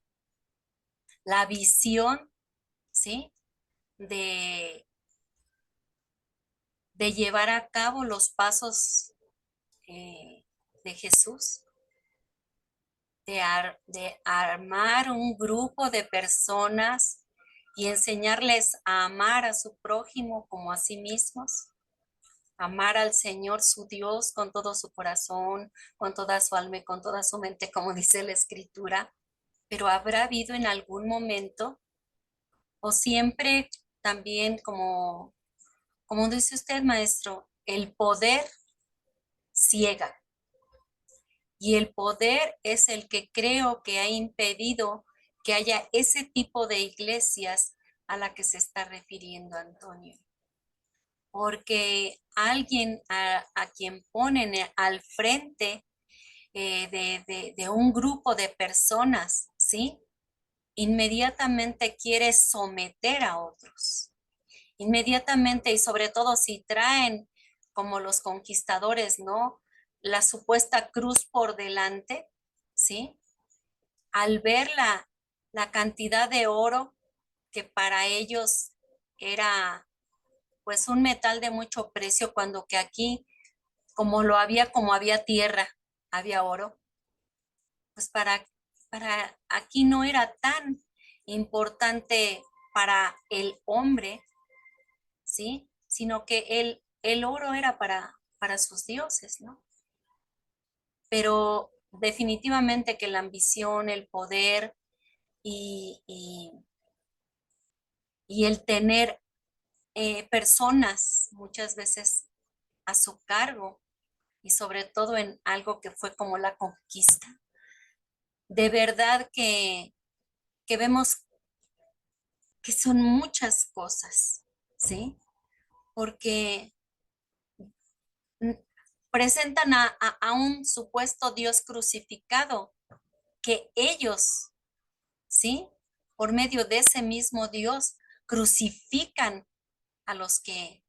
visión, ¿sí? De llevar a cabo los pasos de Jesús, de armar un grupo de personas y enseñarles a amar a su prójimo como a sí mismos, amar al Señor su Dios con todo su corazón, con toda su alma y con toda su mente, como dice la Escritura. Pero habrá habido en algún momento o siempre también como dice usted, maestro, el poder ciega. Y el poder es el que creo que ha impedido que haya ese tipo de iglesias a la que se está refiriendo Antonio. Porque alguien a quien ponen al frente de un grupo de personas, ¿sí? Inmediatamente quiere someter a otros. Inmediatamente, y sobre todo si traen como los conquistadores, ¿no? La supuesta cruz por delante, ¿sí? Al ver la cantidad de oro que para ellos era pues un metal de mucho precio, cuando que aquí, como había tierra, había oro, pues para aquí no era tan importante para el hombre, ¿sí? Sino que el oro era para sus dioses, ¿no? Pero definitivamente que la ambición, el poder y el tener personas muchas veces a su cargo y sobre todo en algo que fue como la conquista. De verdad que vemos que son muchas cosas, ¿sí? Porque presentan a un supuesto Dios crucificado que ellos, ¿sí? Por medio de ese mismo Dios crucifican a los que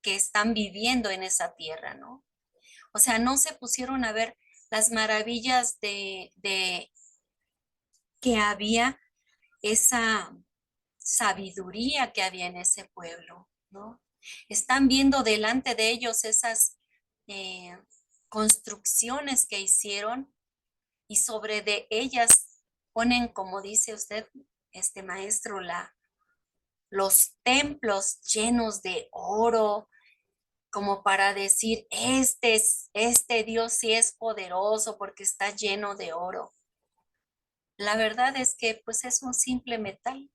están viviendo en esa tierra, ¿no? O sea, no se pusieron a ver las maravillas de que había, esa sabiduría que había en ese pueblo, ¿no? Están viendo delante de ellos esas eh, construcciones que hicieron y sobre de ellas ponen, como dice usted, maestro, los templos llenos de oro, como para decir, este Dios sí es poderoso porque está lleno de oro. La verdad es que pues es un simple metal,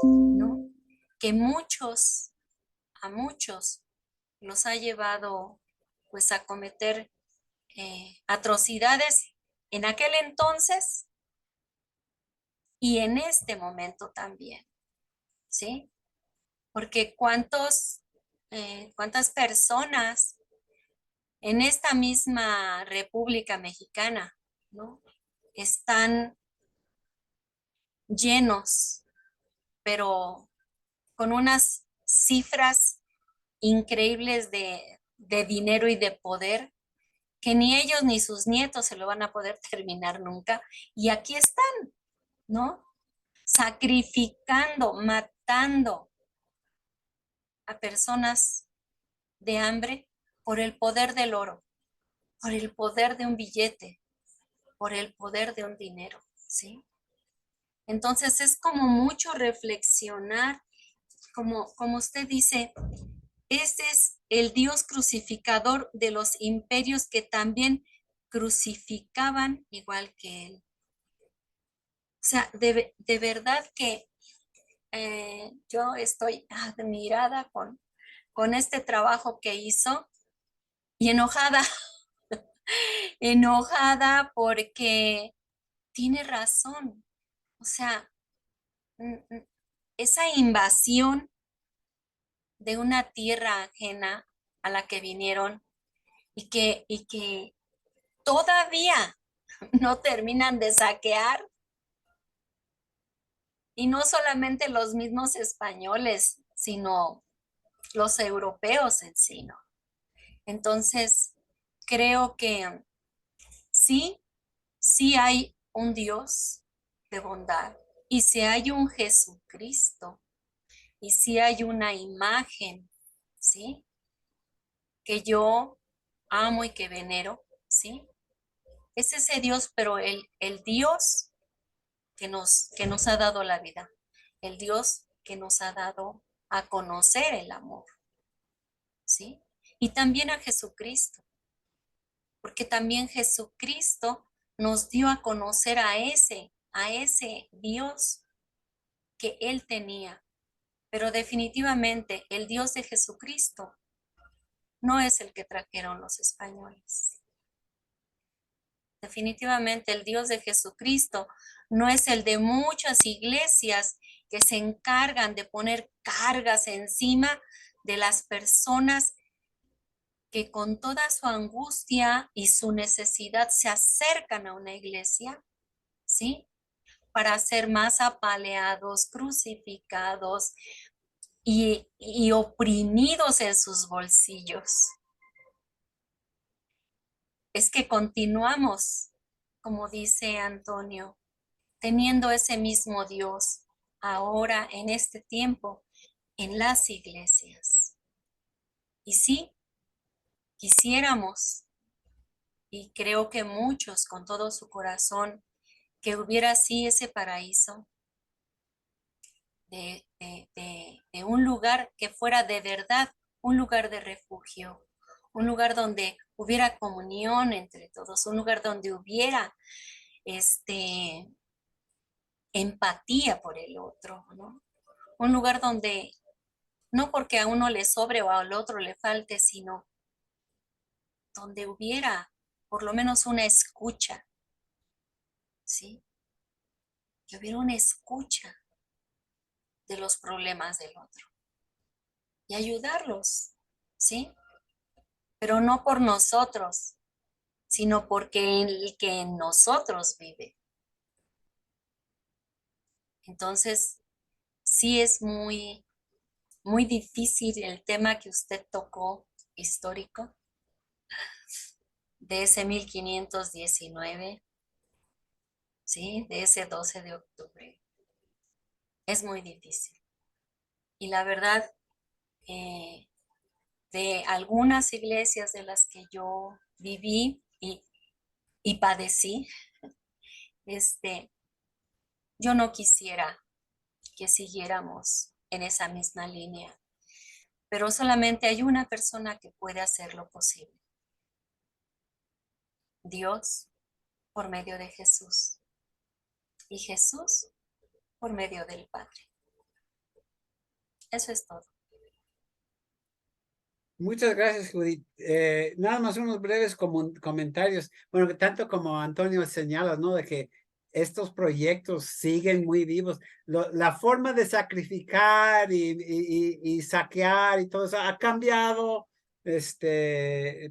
¿no? Que a muchos los ha llevado pues a cometer atrocidades en aquel entonces y en este momento también, ¿sí? Porque cuántas personas en esta misma República Mexicana, ¿no? Están llenos, pero con unas cifras increíbles de dinero y de poder que ni ellos ni sus nietos se lo van a poder terminar nunca. Y aquí están, ¿no? Sacrificando, matando a personas de hambre por el poder del oro, por el poder de un billete, por el poder de un dinero, ¿sí? Entonces es como mucho reflexionar, como usted dice, este es el Dios crucificador de los imperios que también crucificaban igual que él. O sea, de verdad que yo estoy admirada con este trabajo que hizo y enojada, enojada porque tiene razón. O sea, esa invasión de una tierra ajena a la que vinieron y que todavía no terminan de saquear. Y no solamente los mismos españoles, sino los europeos en sí, ¿no? Entonces, creo que sí, sí hay un Dios de bondad y si hay un Jesucristo y si hay una imagen, ¿sí? Que yo amo y que venero, ¿sí? Es ese Dios, pero el Dios que nos ha dado la vida, el Dios que nos ha dado a conocer el amor, ¿sí? Y también a Jesucristo, porque también Jesucristo nos dio a conocer a ese Dios que Él tenía. Pero definitivamente el Dios de Jesucristo no es el que trajeron los españoles. Definitivamente el Dios de Jesucristo no es el de muchas iglesias que se encargan de poner cargas encima de las personas que con toda su angustia y su necesidad se acercan a una iglesia, ¿sí? Para ser más apaleados, crucificados y oprimidos en sus bolsillos. Es que continuamos, como dice Antonio, teniendo ese mismo Dios ahora en este tiempo en las iglesias. Y sí, quisiéramos, y creo que muchos con todo su corazón, que hubiera así ese paraíso de un lugar que fuera de verdad un lugar de refugio, un lugar donde hubiera comunión entre todos, un lugar donde hubiera empatía por el otro, ¿no? Un lugar donde no porque a uno le sobre o al otro le falte, sino donde hubiera por lo menos una escucha, ¿sí? Que hubiera una escucha de los problemas del otro y ayudarlos, ¿sí? Pero no por nosotros, sino porque el que en nosotros vive. Entonces, sí es muy, muy difícil el tema que usted tocó, histórico, de ese 1519, ¿sí? De ese 12 de octubre. Es muy difícil. Y la verdad, de algunas iglesias de las que yo viví y padecí, yo no quisiera que siguiéramos en esa misma línea, pero solamente hay una persona que puede hacer lo posible. Dios por medio de Jesús y Jesús por medio del Padre. Eso es todo.
Muchas gracias, Judith. Nada más unos breves comentarios. Bueno, tanto como Antonio señala, ¿no? De que estos proyectos siguen muy vivos. La forma de sacrificar y saquear y todo eso ha cambiado,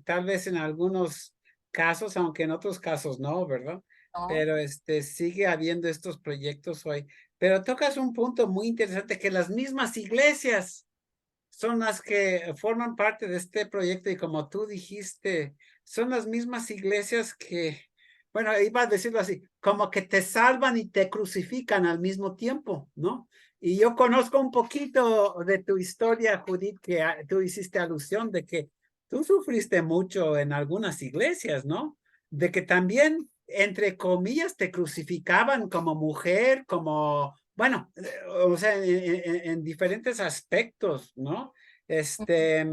tal vez en algunos casos, aunque en otros casos no, ¿verdad?
¿No?
Pero sigue habiendo estos proyectos hoy. Pero tocas un punto muy interesante, que las mismas iglesias son las que forman parte de este proyecto y como tú dijiste, son las mismas iglesias que, bueno, iba a decirlo así, como que te salvan y te crucifican al mismo tiempo, ¿no? Y yo conozco un poquito de tu historia, Judith, que tú hiciste alusión de que tú sufriste mucho en algunas iglesias, ¿no? De que también, entre comillas, te crucificaban como mujer, como bueno, o sea, en diferentes aspectos, ¿no? Este,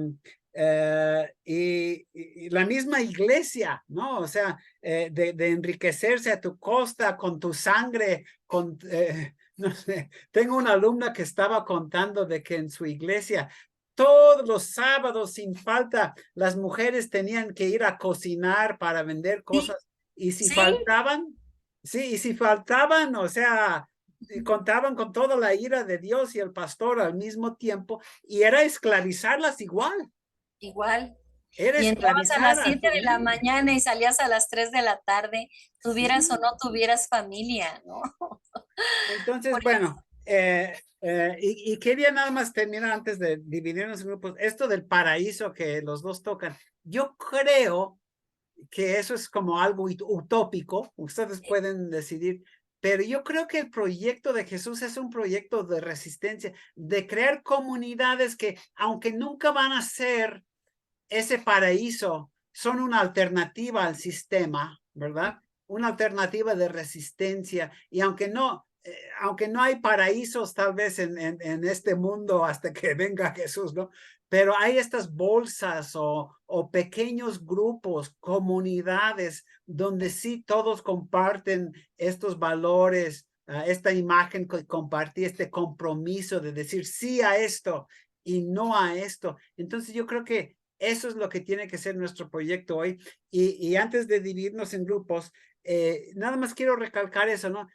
y la misma iglesia, ¿no? O sea, de enriquecerse a tu costa con tu sangre, con, no sé, tengo una alumna que estaba contando de que en su iglesia todos los sábados sin falta las mujeres tenían que ir a cocinar para vender
Sí,
cosas y si
sí,
faltaban, sí, y si faltaban, o sea, y contaban con toda la ira de Dios y el pastor al mismo tiempo, y era esclavizarlas igual,
igual.
era
Y entrabas a
esclavizar
las
a
7
sus
de la
miembros.
mañana y salías a las 3 de la tarde, tuvieras o
Sí.
no tuvieras familia, ¿no?
Entonces,
Por
bueno, y quería nada más terminar antes de dividirnos en grupos, esto del paraíso que los dos tocan. Yo creo que eso es como algo utópico, ustedes pueden decidir, pero yo creo que el proyecto de Jesús es un proyecto de resistencia, de crear comunidades que, aunque nunca van a ser ese paraíso, son una alternativa al sistema, ¿verdad? Una alternativa de resistencia, y aunque no hay paraísos tal vez en este mundo hasta que venga Jesús, ¿no? Pero hay estas bolsas o pequeños grupos, comunidades, donde sí todos comparten estos valores, esta imagen que compartí, este compromiso de decir sí a esto y no a esto. Entonces yo creo que eso es lo que tiene que ser nuestro proyecto hoy. Y antes de dividirnos en grupos, nada más quiero recalcar eso, ¿no?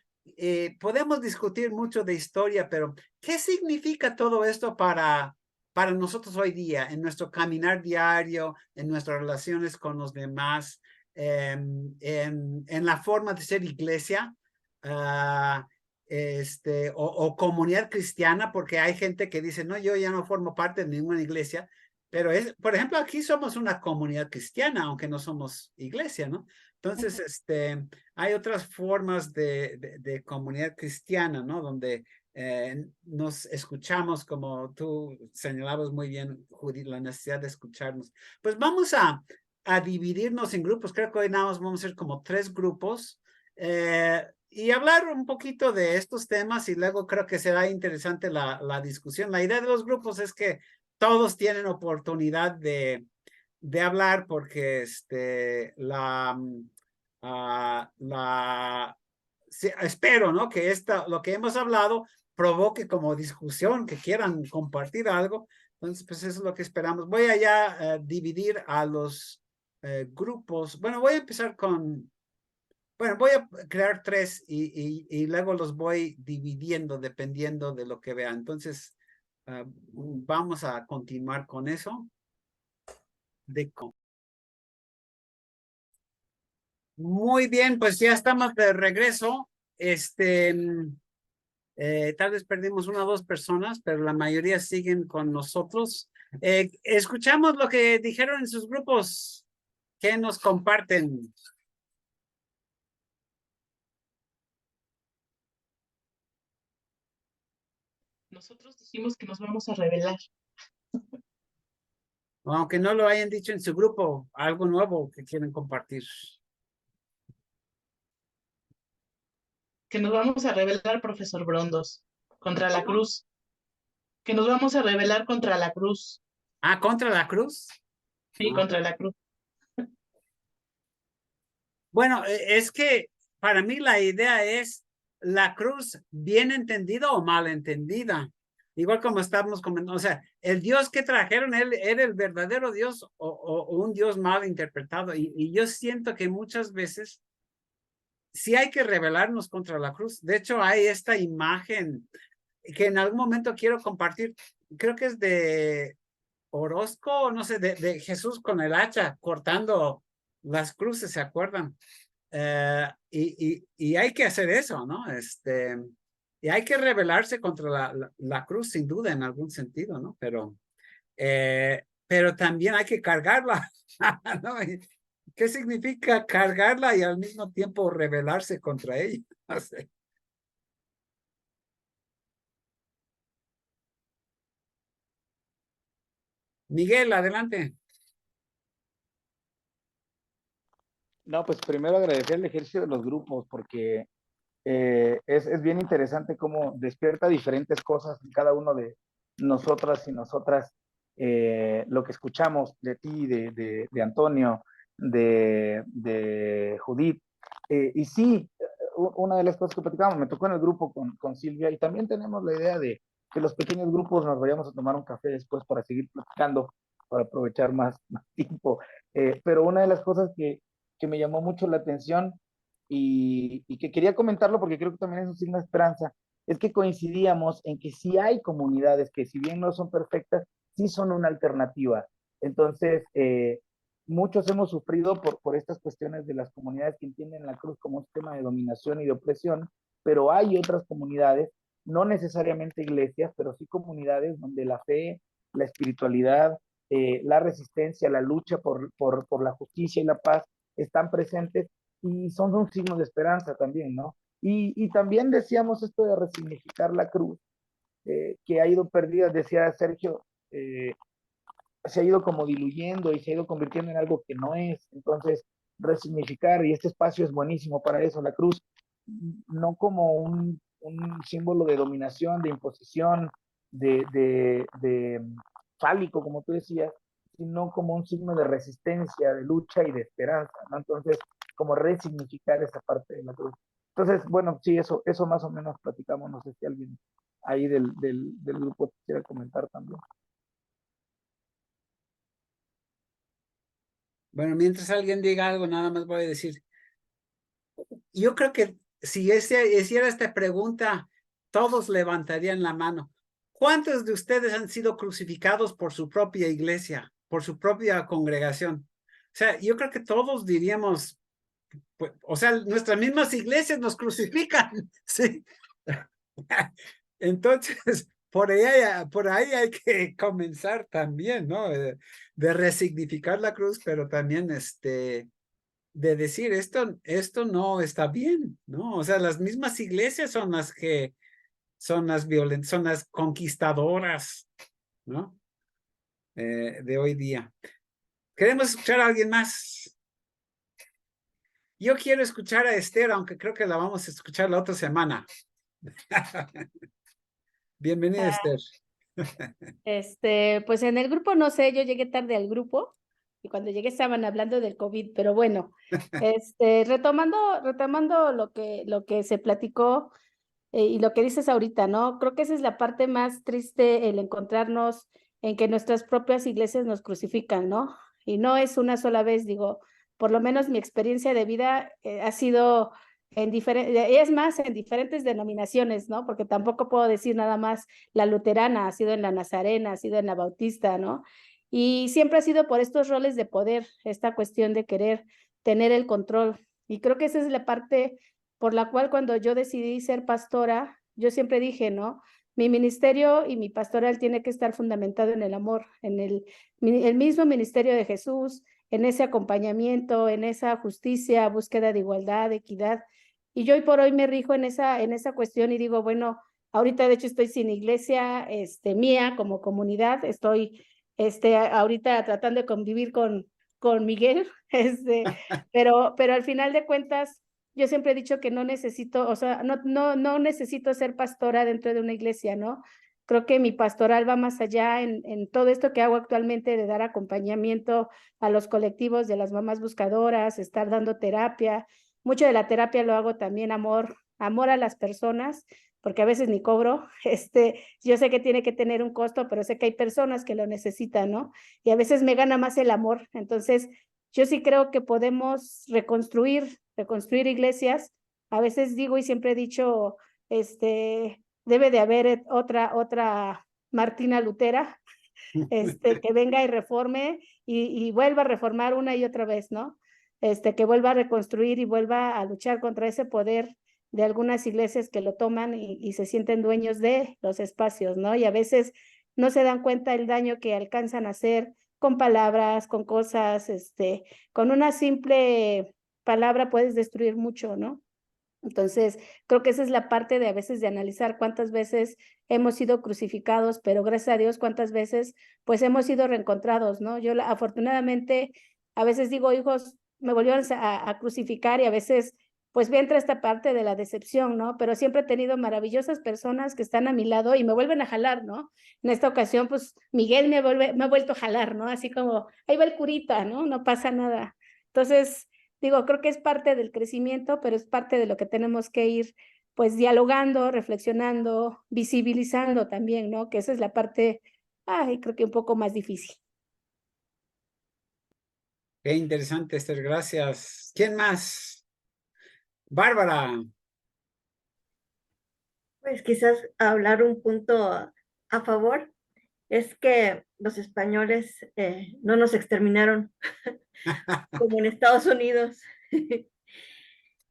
Podemos discutir mucho de historia, pero ¿qué significa todo esto para nosotros hoy día, en nuestro caminar diario, en nuestras relaciones con los demás, en la forma de ser iglesia? O comunidad cristiana, porque hay gente que dice, no, yo ya no formo parte de ninguna iglesia, pero es, por ejemplo, aquí somos una comunidad cristiana, aunque no somos iglesia, ¿no? Entonces, hay otras formas de comunidad cristiana, ¿no? Donde nos escuchamos, como tú señalabas muy bien, Judith, la necesidad de escucharnos. Pues vamos a dividirnos en grupos. Creo que hoy nada más vamos a ser como 3 grupos y hablar un poquito de estos temas y luego creo que será interesante la discusión. La idea de los grupos es que todos tienen oportunidad de hablar porque sí, espero, ¿no? Que lo que hemos hablado provoque como discusión, que quieran compartir algo. Entonces, pues eso es lo que esperamos. Voy a ya dividir a los grupos. Bueno, voy a empezar bueno, voy a crear 3 y luego los voy dividiendo dependiendo de lo que vean. Entonces, vamos a continuar con eso. Muy bien, pues ya estamos de regreso. Tal vez perdimos 1 o 2 personas, pero la mayoría siguen con nosotros. Escuchamos lo que dijeron en sus grupos. ¿Qué nos comparten?
Nosotros dijimos que nos vamos a revelar,
Aunque no lo hayan dicho en su grupo, algo nuevo que quieren compartir.
que nos vamos a revelar, profesor Brondos, contra la
¿Cómo?
cruz, que nos vamos a rebelar contra la cruz,
Ah, contra la cruz.
sí,
Ah.
contra la cruz.
Bueno, es que para mí la idea es la cruz bien entendida o mal entendida. Igual como estamos comentando, o sea, el Dios que trajeron, él era el verdadero Dios o un Dios mal interpretado. Y yo siento que muchas veces sí hay que rebelarnos contra la cruz. De hecho, hay esta imagen que en algún momento quiero compartir. Creo que es de Orozco, no sé, de Jesús con el hacha cortando las cruces, ¿se acuerdan? Y hay que hacer eso, ¿no? Y hay que rebelarse contra la cruz, sin duda, en algún sentido, ¿no? Pero también hay que cargarla, ¿no? ¿Qué significa cargarla y al mismo tiempo rebelarse contra ella? No sé. Miguel, adelante.
No, pues primero agradecer el ejercicio de los grupos, porque Es bien interesante cómo despierta diferentes cosas en cada uno de nosotras y nosotras, lo que escuchamos de ti, de Antonio, de Judith. Y sí, una de las cosas que platicábamos, me tocó en el grupo con Silvia, y también tenemos la idea de que los pequeños grupos nos vayamos a tomar un café después para seguir platicando, para aprovechar más tiempo. Pero una de las cosas que me llamó mucho la atención y que quería comentarlo porque creo que también es un signo de esperanza, es que coincidíamos en que sí hay comunidades que si bien no son perfectas, sí son una alternativa. Entonces, muchos hemos sufrido por estas cuestiones de las comunidades que entienden la cruz como un sistema de dominación y de opresión, pero hay otras comunidades, no necesariamente iglesias, pero sí comunidades donde la fe, la espiritualidad, la resistencia, la lucha por la justicia y la paz están presentes y son un signo de esperanza también, ¿no? Y también decíamos esto de resignificar la cruz, que ha ido perdida, decía Sergio, se ha ido como diluyendo y se ha ido convirtiendo en algo que no es. Entonces, resignificar, y este espacio es buenísimo para eso, la cruz, no como un símbolo de dominación, de imposición, de fálico, como tú decías, sino como un signo de resistencia, de lucha y de esperanza, ¿no? Entonces, como resignificar esa parte de la cruz. Entonces, bueno, sí, eso más o menos platicamos, no sé si alguien ahí del grupo quisiera comentar también.
Bueno, mientras alguien diga algo, nada más voy a decir, yo creo que si hiciera esta pregunta, todos levantarían la mano. ¿Cuántos de ustedes han sido crucificados por su propia iglesia, por su propia congregación? O sea, yo creo que todos diríamos, pues, o sea, nuestras mismas iglesias nos crucifican, ¿sí? Entonces, por ahí hay que comenzar también, ¿no? De resignificar la cruz, pero también de decir esto no está bien, ¿no? O sea, las mismas iglesias son las que son las violentas, son las conquistadoras, ¿no? De hoy día. ¿Queremos escuchar a alguien más? Yo quiero escuchar a Esther, aunque creo que la vamos a escuchar la otra semana. Bienvenida, Esther.
Pues en el grupo, no sé, yo llegué tarde al grupo y cuando llegué estaban hablando del COVID, pero bueno, retomando lo que se platicó y lo que dices ahorita, ¿no? Creo que esa es la parte más triste, el encontrarnos en que nuestras propias iglesias nos crucifican, ¿no? Y no es una sola vez, digo, por lo menos mi experiencia de vida ha sido en diferentes denominaciones, ¿no? Porque tampoco puedo decir nada más la luterana, ha sido en la nazarena, ha sido en la bautista, ¿no? Y siempre ha sido por estos roles de poder, esta cuestión de querer tener el control. Y creo que esa es la parte por la cual cuando yo decidí ser pastora, yo siempre dije, ¿no? Mi ministerio y mi pastoral tiene que estar fundamentado en el amor, en el mismo ministerio de Jesús, en ese acompañamiento, en esa justicia, búsqueda de igualdad, de equidad. Y yo hoy por hoy me rijo en esa cuestión y digo, bueno, ahorita de hecho estoy sin iglesia mía como comunidad, estoy ahorita tratando de convivir con Miguel, pero al final de cuentas, yo siempre he dicho que no necesito, o sea, no necesito ser pastora dentro de una iglesia, ¿no? Creo que mi pastoral va más allá en todo esto que hago actualmente de dar acompañamiento a los colectivos de las mamás buscadoras, estar dando terapia. Mucho de la terapia lo hago también amor a las personas, porque a veces ni cobro. Yo sé que tiene que tener un costo, pero sé que hay personas que lo necesitan, ¿no? Y a veces me gana más el amor. Entonces, yo sí creo que podemos reconstruir iglesias. A veces digo y siempre he dicho, debe de haber otra Martina Lutera, que venga y reforme y vuelva a reformar una y otra vez, ¿no? Que vuelva a reconstruir y vuelva a luchar contra ese poder de algunas iglesias que lo toman y se sienten dueños de los espacios, ¿no? Y a veces no se dan cuenta del daño que alcanzan a hacer con palabras, con cosas, con una simple palabra puedes destruir mucho, ¿no? Entonces, creo que esa es la parte de a veces de analizar cuántas veces hemos sido crucificados, pero gracias a Dios cuántas veces pues hemos sido reencontrados, ¿no? Yo afortunadamente a veces digo, hijos, me volvieron a crucificar y a veces pues entra esta parte de la decepción, ¿no? Pero siempre he tenido maravillosas personas que están a mi lado y me vuelven a jalar, ¿no? En esta ocasión, pues Miguel me ha vuelto a jalar, ¿no? Así como, ahí va el curita, ¿no? No pasa nada. Entonces, digo, creo que es parte del crecimiento, pero es parte de lo que tenemos que ir, pues, dialogando, reflexionando, visibilizando también, ¿no? Que esa es la parte, creo que un poco más difícil.
Qué interesante, Esther, gracias. ¿Quién más? Bárbara.
Pues quizás hablar un punto a favor es que los españoles no nos exterminaron como en Estados Unidos.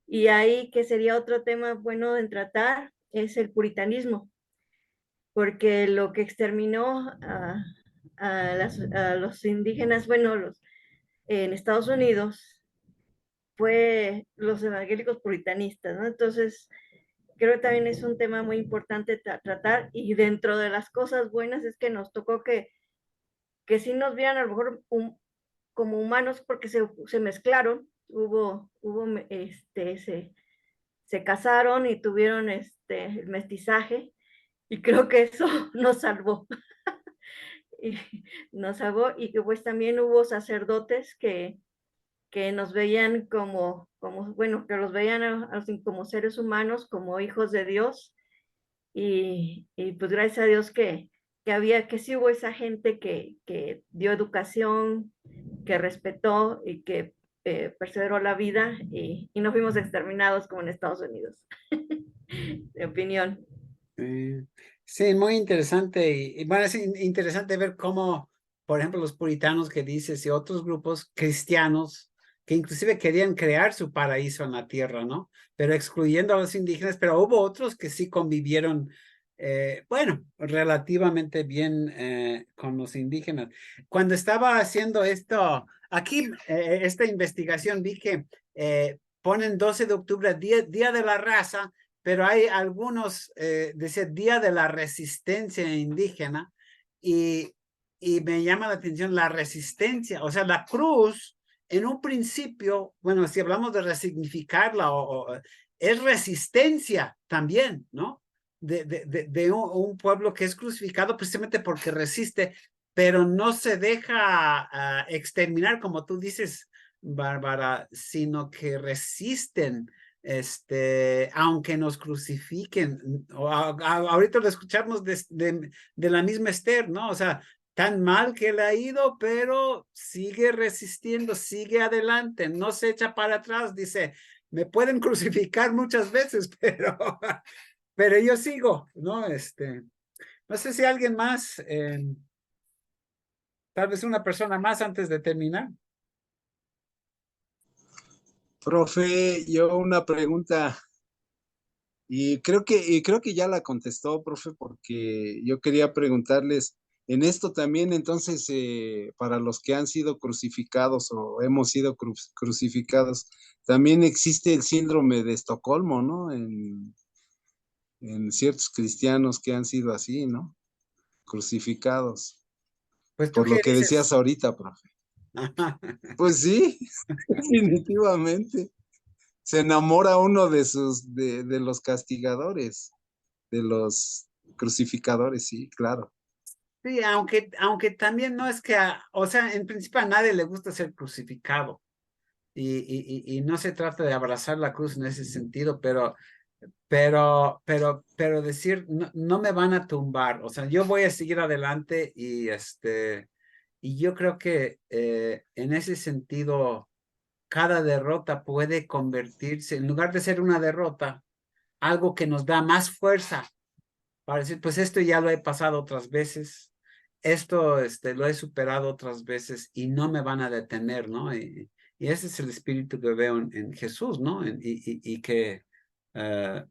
Y ahí que sería otro tema bueno en tratar es el puritanismo, porque lo que exterminó a los indígenas, bueno, en Estados Unidos fue los evangélicos puritanistas, ¿no? Entonces, creo que también es un tema muy importante tratar, y dentro de las cosas buenas es que nos tocó que sí nos vieran a lo mejor como humanos, porque se mezclaron, se casaron y tuvieron el mestizaje, y creo que eso nos salvó. Y nos salvó, y que pues también hubo sacerdotes que nos veían bueno, que los veían como seres humanos, como hijos de Dios, y pues gracias a Dios que sí hubo esa gente que dio educación, que respetó y que perseveró la vida, y no fuimos exterminados como en Estados Unidos. De opinión.
Sí, muy interesante. Y bueno, es interesante ver cómo, por ejemplo, los puritanos que dices y otros grupos cristianos que inclusive querían crear su paraíso en la tierra, ¿no? Pero excluyendo a los indígenas, pero hubo otros que sí convivieron, bueno, relativamente bien con los indígenas. Cuando estaba haciendo esto, aquí, esta investigación, vi que ponen 12 de octubre, Día de la Raza, pero hay algunos, dice Día de la Resistencia Indígena, y me llama la atención la resistencia, o sea, la cruz, en un principio, bueno, si hablamos de resignificarla, es resistencia también, ¿no? De un pueblo que es crucificado precisamente porque resiste, pero no se deja exterminar, como tú dices, Bárbara, sino que resisten, aunque nos crucifiquen. Ahorita lo escuchamos de la misma Esther, ¿no? O sea, tan mal que le ha ido, pero sigue resistiendo, sigue adelante, no se echa para atrás, dice, me pueden crucificar muchas veces, pero yo sigo, ¿no? No sé si alguien más, tal vez una persona más antes de terminar.
Profe, yo una pregunta, y creo que ya la contestó, profe, porque yo quería preguntarles, en esto también, entonces, para los que han sido crucificados o hemos sido crucificados, también existe el síndrome de Estocolmo, ¿no? En ciertos cristianos que han sido así, ¿no? Crucificados.
Pues tú
Por lo que
dices.
decías ahorita, profe. Pues sí, definitivamente. Se enamora uno de los castigadores, de los crucificadores, sí, claro.
Sí, aunque también no es que, o sea, en principio a nadie le gusta ser crucificado, y no se trata de abrazar la cruz en ese sentido, pero decir, no me van a tumbar, o sea, yo voy a seguir adelante, y yo creo que en ese sentido, cada derrota puede convertirse, en lugar de ser una derrota, algo que nos da más fuerza para decir, pues esto ya lo he pasado otras veces, esto lo he superado otras veces y no me van a detener, ¿no? Y ese es el espíritu que veo en Jesús, ¿no? Y que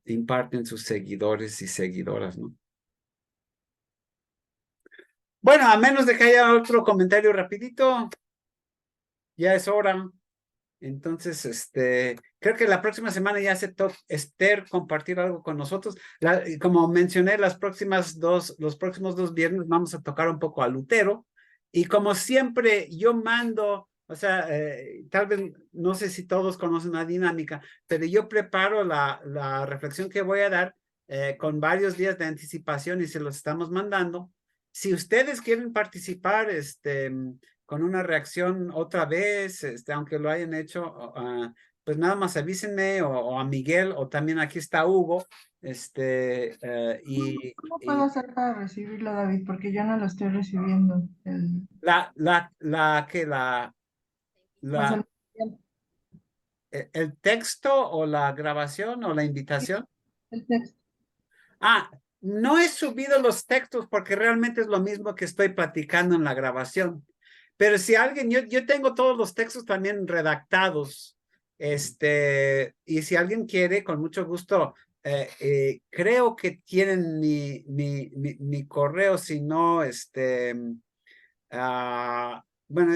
imparten sus seguidores y seguidoras, ¿no? Bueno, a menos de que haya otro comentario rapidito, ya es hora. Entonces, creo que la próxima semana ya aceptó Esther compartir algo con nosotros. Como mencioné, los próximos 2 viernes vamos a tocar un poco a Lutero. Y como siempre, yo mando O sea, tal vez, no sé si todos conocen la dinámica, pero yo preparo la reflexión que voy a dar con varios días de anticipación y se los estamos mandando. Si ustedes quieren participar con una reacción otra vez, aunque lo hayan hecho, pues nada más avísenme o a Miguel o también aquí está Hugo.
¿Cómo puedo hacer para recibirlo, David? Porque yo no lo estoy recibiendo.
La,
Pues el,
el texto o la grabación o la invitación.
el texto.
Ah, no he subido los textos porque realmente es lo mismo que estoy platicando en la grabación. Pero si alguien, yo tengo todos los textos también redactados. Y si alguien quiere, con mucho gusto, creo que tienen mi correo, si no, bueno,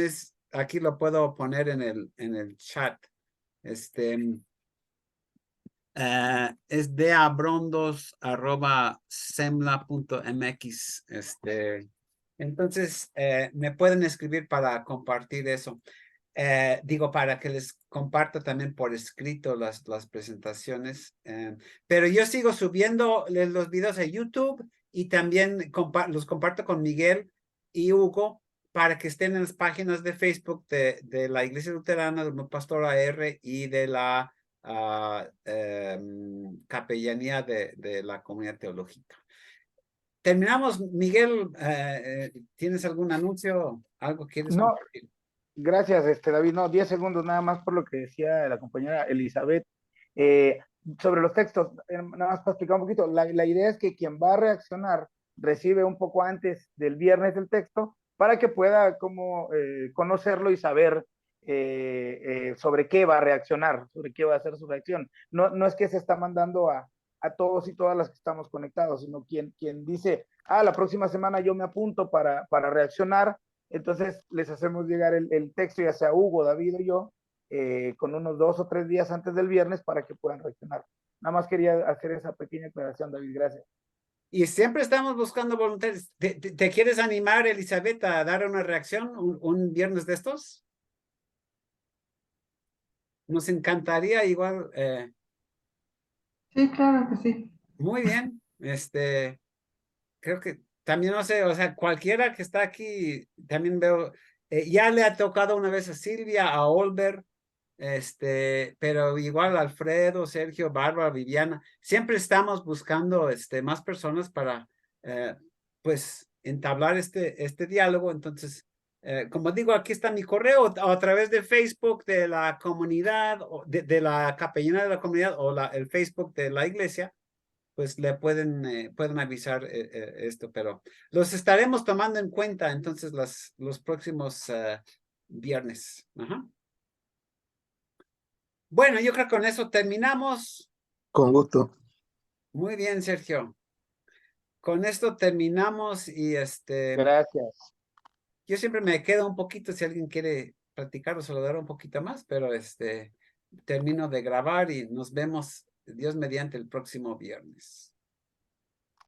aquí lo puedo poner en el chat. Es deabrondos@semla.mx. Entonces, me pueden escribir para compartir eso. Digo, para que les comparta también por escrito las presentaciones. Pero yo sigo subiendo los videos a YouTube y también los comparto con Miguel y Hugo para que estén en las páginas de Facebook de la Iglesia Luterana, del Pastor AR y de la capellanía de la comunidad teológica. Terminamos, Miguel. ¿Tienes algún anuncio? ¿Algo quieres
No,
compartir?
gracias, David. No, 10 segundos nada más por lo que decía la compañera Elizabeth. Sobre los textos, nada más para explicar un poquito, la idea es que quien va a reaccionar recibe un poco antes del viernes el texto para que pueda como conocerlo y saber sobre qué va a reaccionar, sobre qué va a hacer su reacción. No es que se está mandando a todos y todas las que estamos conectados, sino quien dice, la próxima semana yo me apunto para reaccionar, entonces les hacemos llegar el texto, ya sea Hugo, David o yo, con unos 2 o 3 días antes del viernes para que puedan reaccionar. Nada más quería hacer esa pequeña aclaración, David, gracias.
Y siempre estamos buscando voluntarios. ¿Te quieres animar, Elizabeth, a dar una reacción un viernes de estos? Nos encantaría igual.
Sí, claro que sí.
Muy bien. Creo que también, no sé, o sea, cualquiera que está aquí, también veo, ya le ha tocado una vez a Silvia, a Olber, pero igual Alfredo, Sergio, Bárbara, Viviana, siempre estamos buscando más personas para pues entablar este diálogo. Entonces, como digo, aquí está mi correo, o a través de Facebook de la comunidad, o de la capellana de la comunidad, o el Facebook de la iglesia, pues le pueden avisar esto, pero los estaremos tomando en cuenta entonces los próximos viernes. Ajá. Bueno, yo creo que con eso terminamos.
Con gusto.
Muy bien, Sergio. Con esto terminamos y
Gracias.
yo siempre me quedo un poquito si alguien quiere platicar o saludar un poquito más, pero termino de grabar y nos vemos, Dios mediante, el próximo viernes.